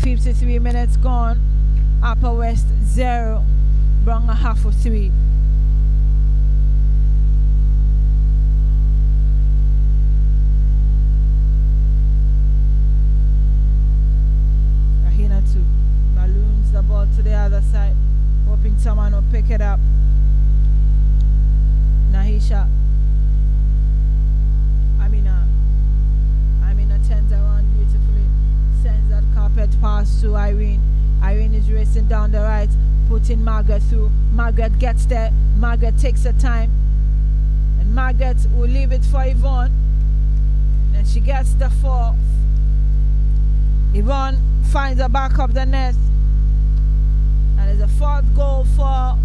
53 minutes gone. Upper West 0, Brong Ahafo 3. Rahina too balloons the ball to the other side, hoping someone will pick it up. Nahisha. Amina turns around beautifully. Sends that carpet pass to Irene. Irene is racing down the right, putting Margaret through. Margaret gets there. Margaret takes her time. And Margaret will leave it for Yvonne. And she gets the 4th. Yvonne finds the back of the net. And it's a 4th goal for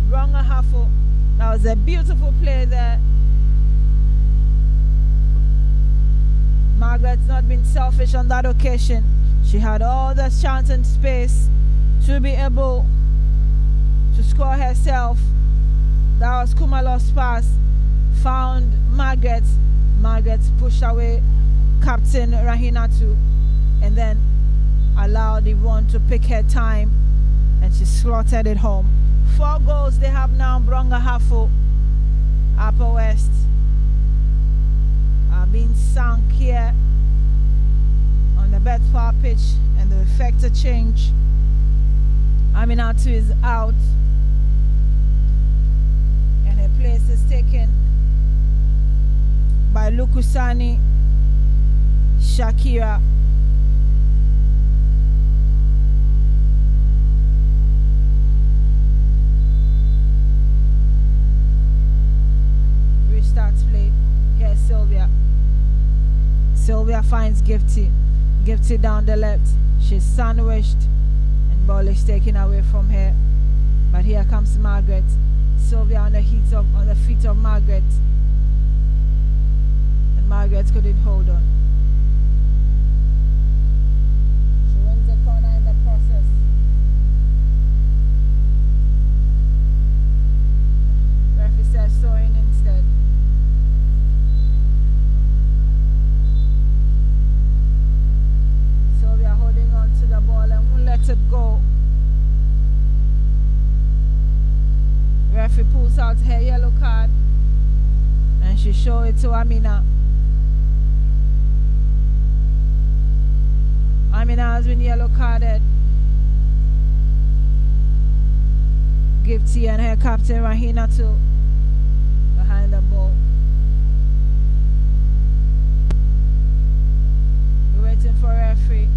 Brong Ahafo. That was a beautiful play there. Margaret's not been selfish on that occasion. She had all the chance and space to be able to score herself. That was Kumalo's pass. Found Margaret. Margaret pushed away Captain Rahinatu and then allowed Yvonne to pick her time, and she slotted it home. 4 goals they have now. Brong Ahafo. Upper West are being sunk here on the Bedford pitch, and the effect a change. Aminatu is out and her place is taken by Lukusani Shakira. finds Gifty. Gifty down the left. She's sandwiched, and ball is taken away from her. But here comes Margaret. Sylvia on the feet of Margaret. And Margaret couldn't hold on. She wins the corner in the process. Referee says throwing instead. Sylvia holding on to the ball and won't let it go. Referee pulls out her yellow card and she shows it to Amina. Amina has been yellow carded. Gifty and her captain Rahina too behind the ball. We're waiting for referee.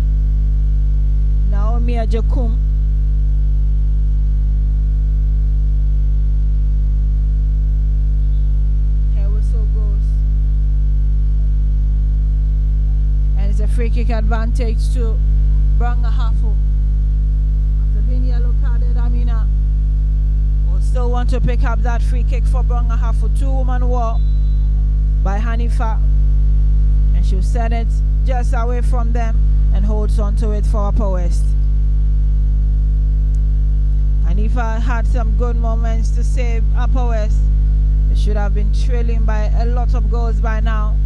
Naomi Ajakum. It's a free kick advantage to Brong Ahafo. After being yellow carded, Amina will still want to pick up that free kick for Brong Ahafo. 2-woman war by Hanifa. And she'll send it just away from them and holds on to it for Upper West. Hanifa had some good moments to save Upper West. They should have been trailing by a lot of goals by now.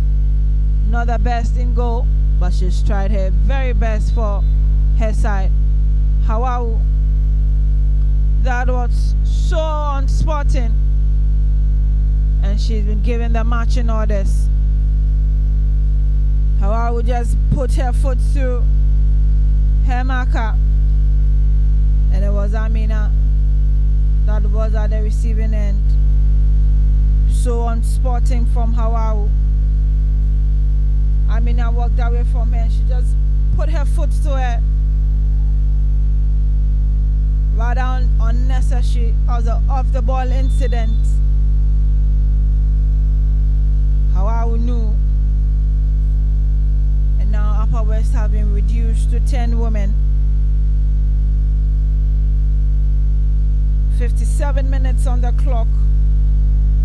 Not the best in goal, but she's tried her very best for her side. However, that was so unsporting, and she's been given the marching orders. However, just put her foot through her marker, and it was Amina that was at the receiving end. So unsporting from Hawaii. Amina walked away from her and she just put her foot to it. Rather unnecessary as an off the ball incident. Hawaii knew. And now Upper West have been reduced to 10 women. 57 minutes on the clock.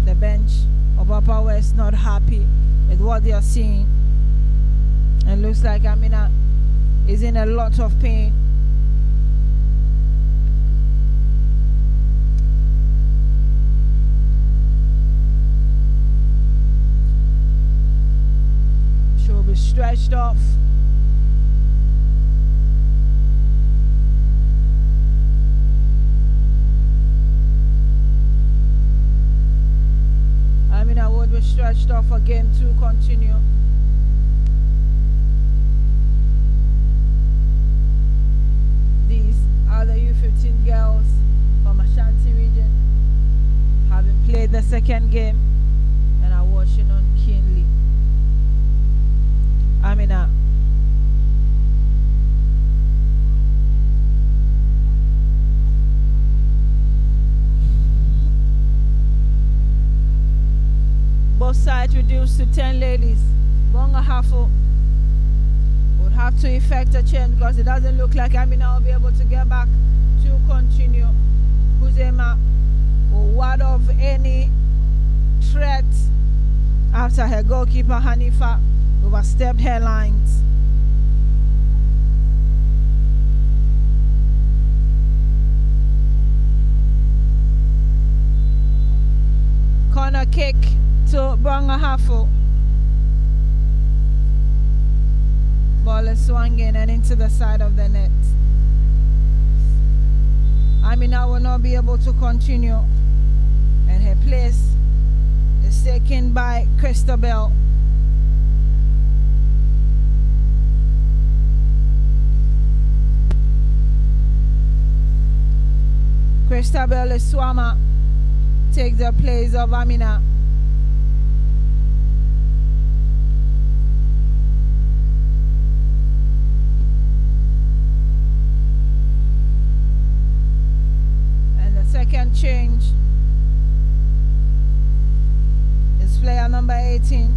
The bench of Upper West not happy with what they are seeing. And looks like Amina is in a lot of pain. She will be stretched off. Amina would be stretched off for game 2 continue. These are the U-15 girls from Ashanti region, having played the second game and are watching on keenly. Amina. Both sides reduced to 10 ladies. Brong Ahafo would have to effect a change because it doesn't look like Amina will be able to get back to continue. Huzema will ward off any threat after her goalkeeper Hanifa overstepped her lines. Corner kick to Brong Ahafo. Ball is swinging and into the side of the net. Amina will not be able to continue, and her place is taken by Christabel. Christabel Swama takes the place of Amina. Second change is player number 18.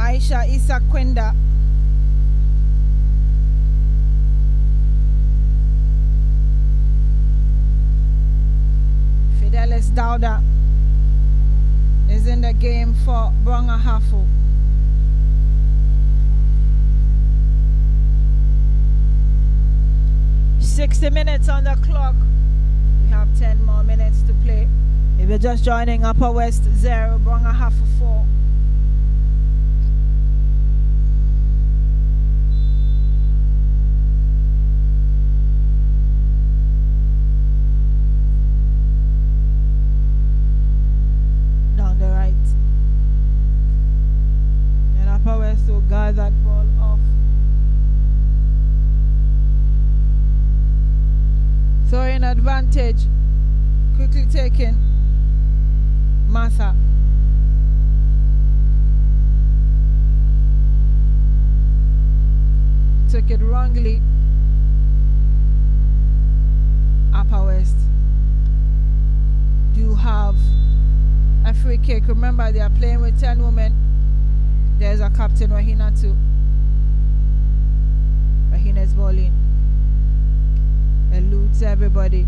Aisha Isa Kwenda. Fidelis Dauda is in the game for Brong Ahafo. "60 minutes on the clock. We have 10 more minutes to play. If you're just joining, Upper West 0, Brong Ahafo 4. Down the right. And Upper West will guard that ball off. So in advantage, quickly taken. Martha. Took it wrongly. Upper West do have a free kick. Remember, they are playing with 10 women. There's a captain, Rahina, too. Rahina's bowling. Eludes everybody.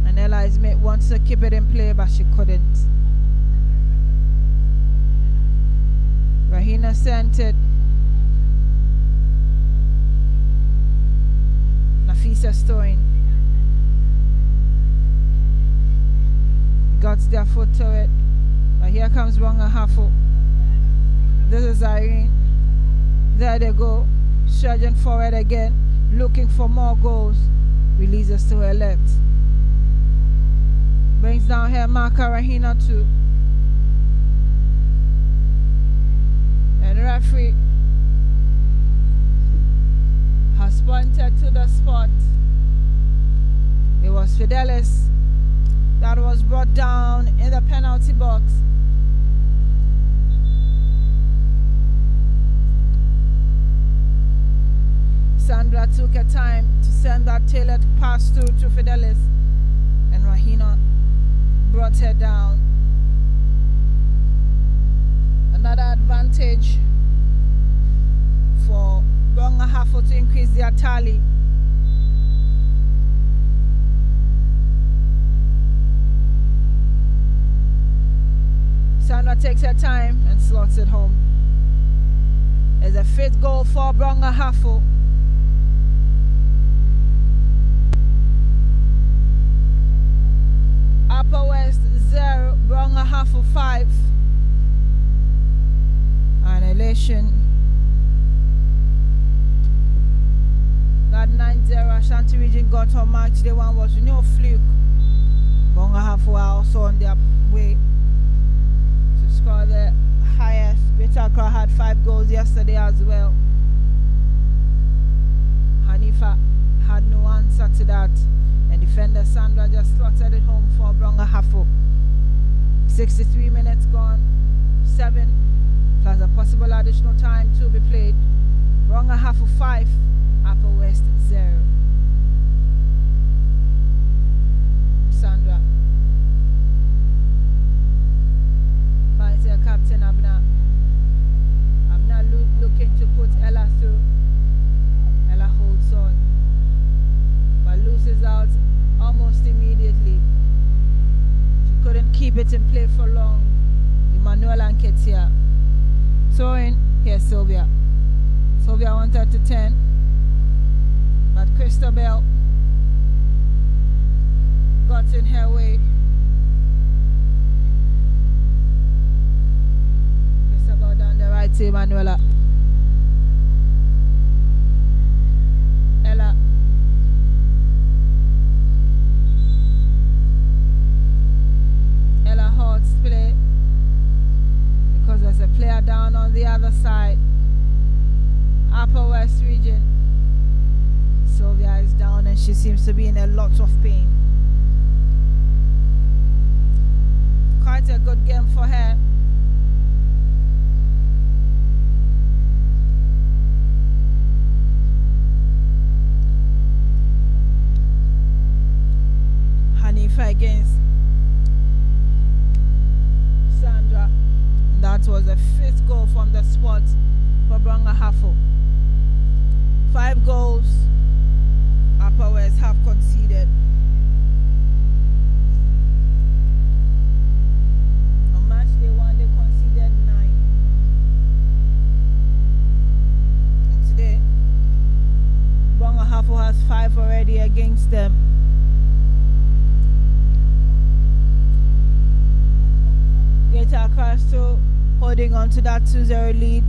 And Eli's mate wants to keep it in play, but she couldn't. Rahina sent it. Nafisa Stoin got their foot to it. But here comes Brong Ahafo. This is Irene. There they go. Surging forward again, looking for more goals. Releases to her left. Brings down her marker, Rahina, too. And referee has pointed to the spot. It was Fidelis that was brought down in the penalty box. Sandra took her time to send that tailored pass through to Fidelis, and Rahina brought her down. Another advantage for Brong Ahafo to increase their tally. Sandra takes her time and slots it home. There's a 5th goal for Brong Ahafo. Upper West 0, Brong Ahafo 5. Annihilation. That 9-0 Ashanti region got on match day 1 was no fluke. Brong Ahafo are also on their way to score the highest. Bitakra had 5 goals yesterday as well. Hanifa had no answer to that. And defender Sandra just slotted it home for Brong Ahafo. 63 minutes gone. 7 plus a possible additional time to be played. Brong Ahafo 5, Upper West 0. Sandra finds her captain Abna. Abna looking to put Ella through. Ella holds on, but loses out almost immediately. She couldn't keep it in play for long. Emmanuel and Ketia. Throwing, here's Sylvia. Sylvia wanted to 10, but Christabel got in her way. Christabel down the right to Emanuela. Ella. Ella halts play because there's a player down on the other side. Upper West region. Sylvia is down and she seems to be in a lot of pain. Quite a good game for her. Hanifa against Sandra. That was was the 5th goal from the spot for Brong Ahafo. 5 goals Upper West have conceded. On match day 1 they conceded 9. And today Brong Ahafo has 5 already against them. Greater Accra still holding on to that 2-0 lead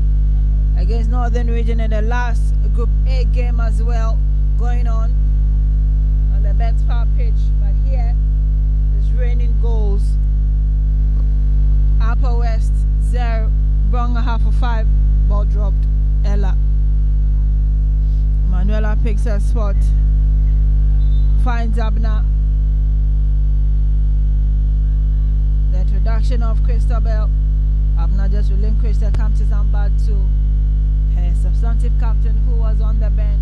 against Northern Region in the last Group A game as well, going on the Betfar pitch. But here it's raining goals. Upper West 0, Brong Ahafo 5, ball dropped. Ella Manuela picks her spot, finds Abner. The introduction of Christabel. Abner just relinquished the captain's armband to her substantive captain who was on the bench.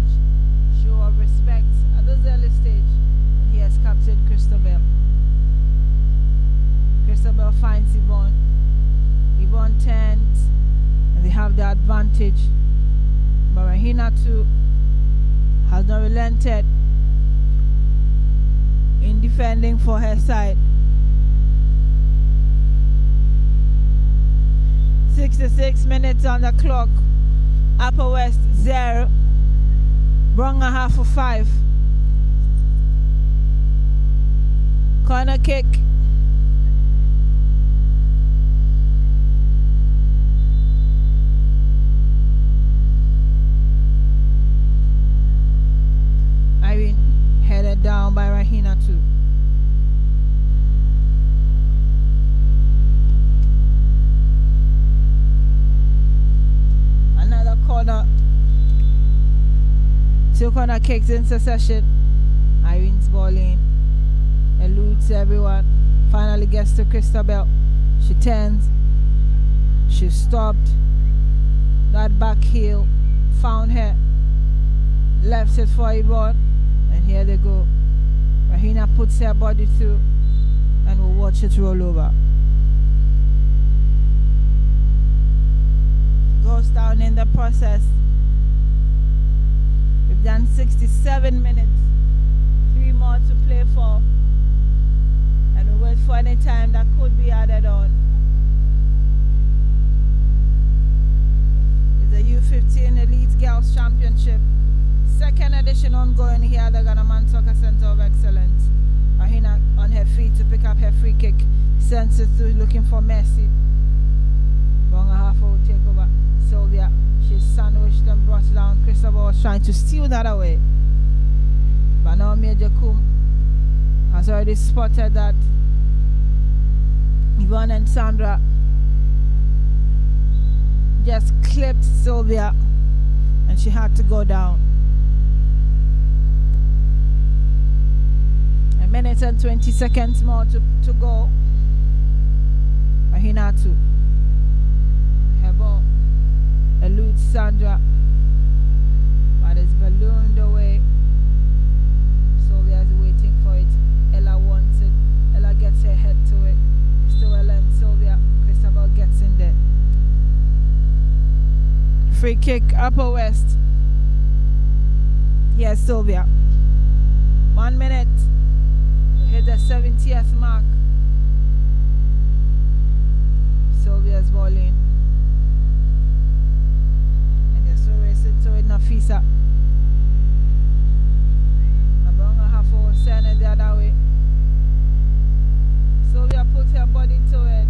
Show of respect at this early stage. And here's Captain Christabel. Christabel finds Yvonne. Yvonne turns and they have the advantage. But Rahina too has not relented in defending for her side. 66 minutes on the clock. Upper West 0, Brong Ahafo 5. Corner kick. Irene headed down by Rahina too. Another corner. 2 corner kicks in succession. Irene's ball in. Eludes everyone. Finally gets to Christabel. She turns. She stopped. That back heel. Found her. Left it for Yvonne. And here they go. Rahina puts her body through. And we'll watch it roll over. Goes down in the process. We've done 67 minutes. 3 more to play for. And we'll wait for any time that could be added on. It's the U-15 Elite Girls Championship. 2nd edition ongoing here at the Ghana Soccer Center of Excellence. Rahina on her feet to pick up her free kick. Sends it through looking for Mercy. Brong Ahafo will take over. Sylvia, she's sandwiched and brought down. Christopher was trying to steal that away. But now Major Kum has already spotted that Yvonne and Sandra just clipped Sylvia and she had to go down. A minute and 20 seconds more to go. Ahinatu. Her ball eludes Sandra, but it's ballooned away. Sylvia is waiting for it. Ella wants it. Ella gets her head to it. Still Ella and Sylvia. Christabel gets in there. Free kick, Upper West. Here's Sylvia. 1 minute to hit the 70th mark. Sylvia's ball in. And they're still racing to it, Nafisa. Brong Ahafo was sending it the other way. Sylvia puts her body to it.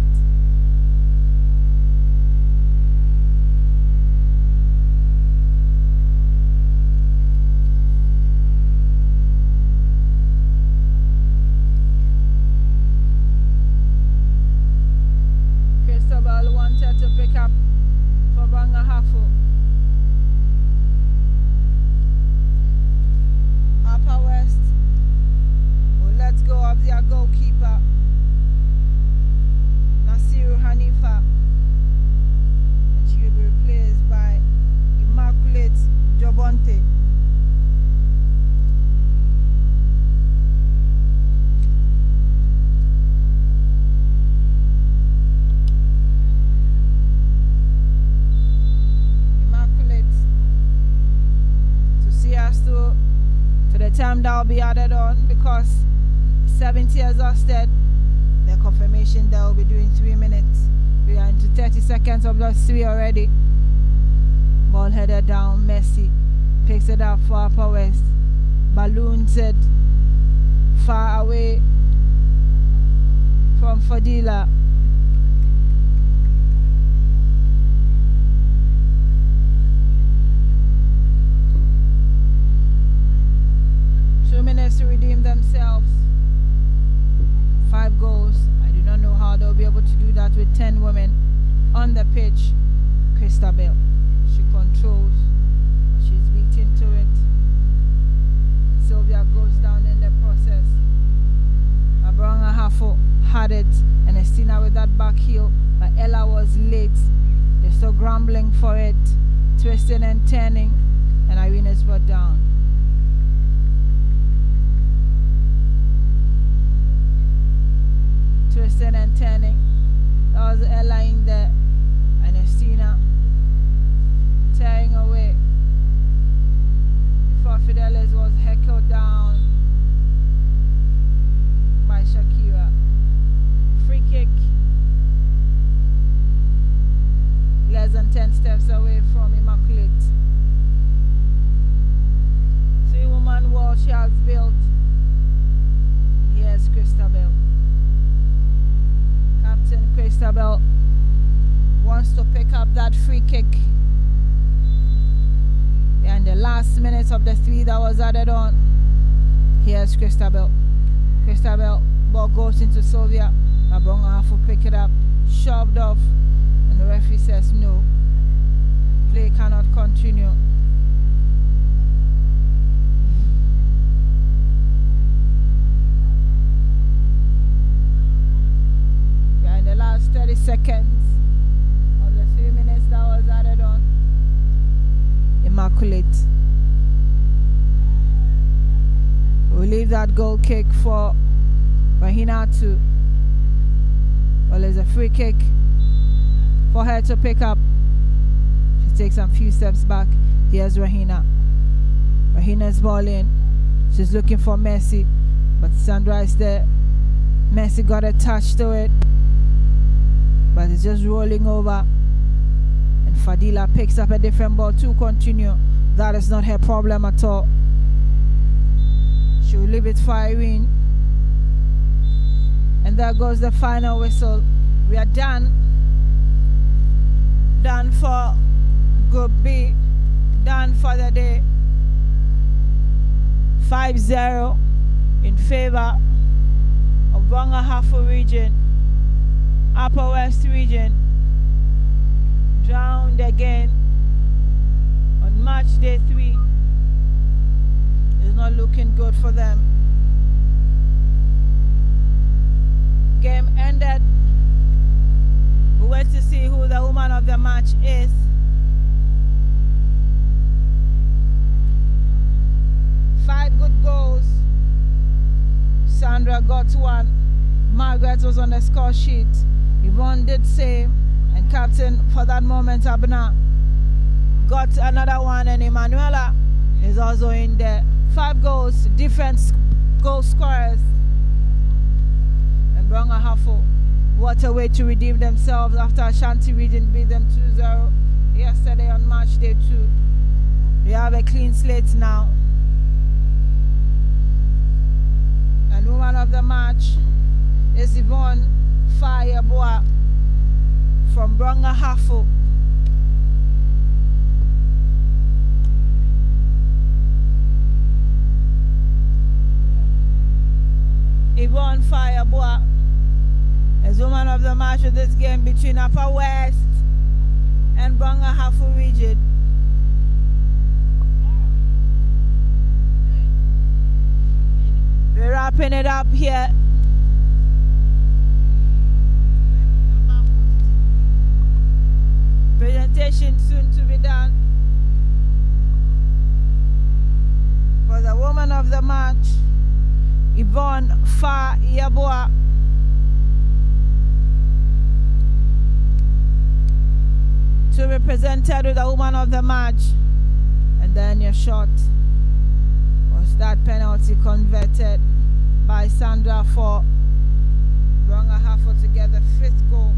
Christabel wanted to pick up for Brong Ahafo. time that will be added on because 70 exhausted. The confirmation that will be doing 3 minutes. We are into 30 seconds of those 3 already. Ball headed down. Messi picks it up for Upper West. Balloons it far away from Fadila. Minutes to redeem themselves. 5 goals. I do not know how they'll be able to do that with 10 women on the pitch. Christabel, she controls. She's beaten to it. Sylvia goes down in the process. Brong Ahafo had it, and Estina with that back heel, but Ella was late. They're still grumbling for it, twisting and turning, and Irene is brought down. Twisting and turning. That was Ella in there, and Estina tearing away before Fidelis was heckled down by Shakira. Free kick, less than 10 steps away from Immaculate. 3-woman wall she has built. Here's Christabel. Captain Christabel wants to pick up that free kick. And the last minute of the 3 that was added on. Here's Christabel. Christabel, ball goes into Sylvia. Brong Ahafo pick it up, shoved off, and the referee says no. Play cannot continue. We are in the last 30 seconds of the 3 minutes that was added on. Immaculate. We'll leave that goal kick for Rahina to. Well, there's a free kick for her to pick up. She takes a few steps back. Here's Rahina. Rahina's ball in. She's looking for Messi, but Sandra is there. Messi got a touch to it, but it's just rolling over. And Fadila picks up a different ball to continue. That is not her problem at all. She will leave it for Irene. And there goes the final whistle. We are done. Done for Group B. Done for the day. 5-0 in favor of Brong Ahafo region. Upper West region drowned again on match day 3. It's not looking good for them. Game ended. We went to see who the woman of the match is. Five good goals. Sandra got 1. Margaret was on the score sheet. Yvonne did same. And captain for that moment, Abna, got another 1. And Emanuela is also in there. 5 goals, different goal scorers. And Brong Ahafo, what a way to redeem themselves after Ashanti region beat them 2-0 yesterday on match day 2. We have a clean slate now. And woman of the match is Yvonne Fireboa from Brong Ahafo. Yvonne Fireboa is woman of the match of this game between Upper West and Brong Ahafo region. We're wrapping it up here. Presentation soon to be done for the woman of the match, Yvonne Fireboa. To be presented with the woman of the match, and then your shot was That penalty converted by Sandra for Brong Ahafo to get the 5th goal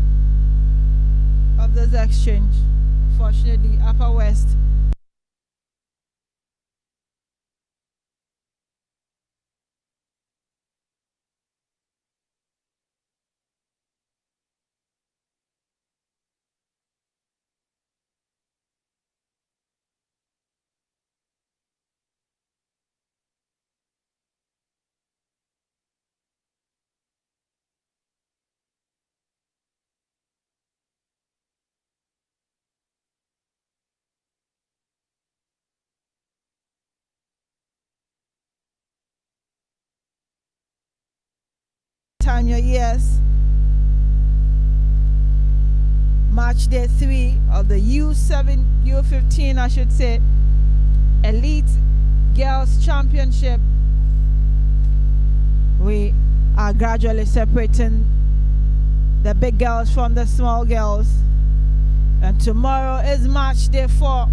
of this exchange. Unfortunately, Upper West time your ears. Match day 3 of the U15, I should say, Elite Girls Championship. We are gradually separating the big girls from the small girls. And tomorrow is match day 4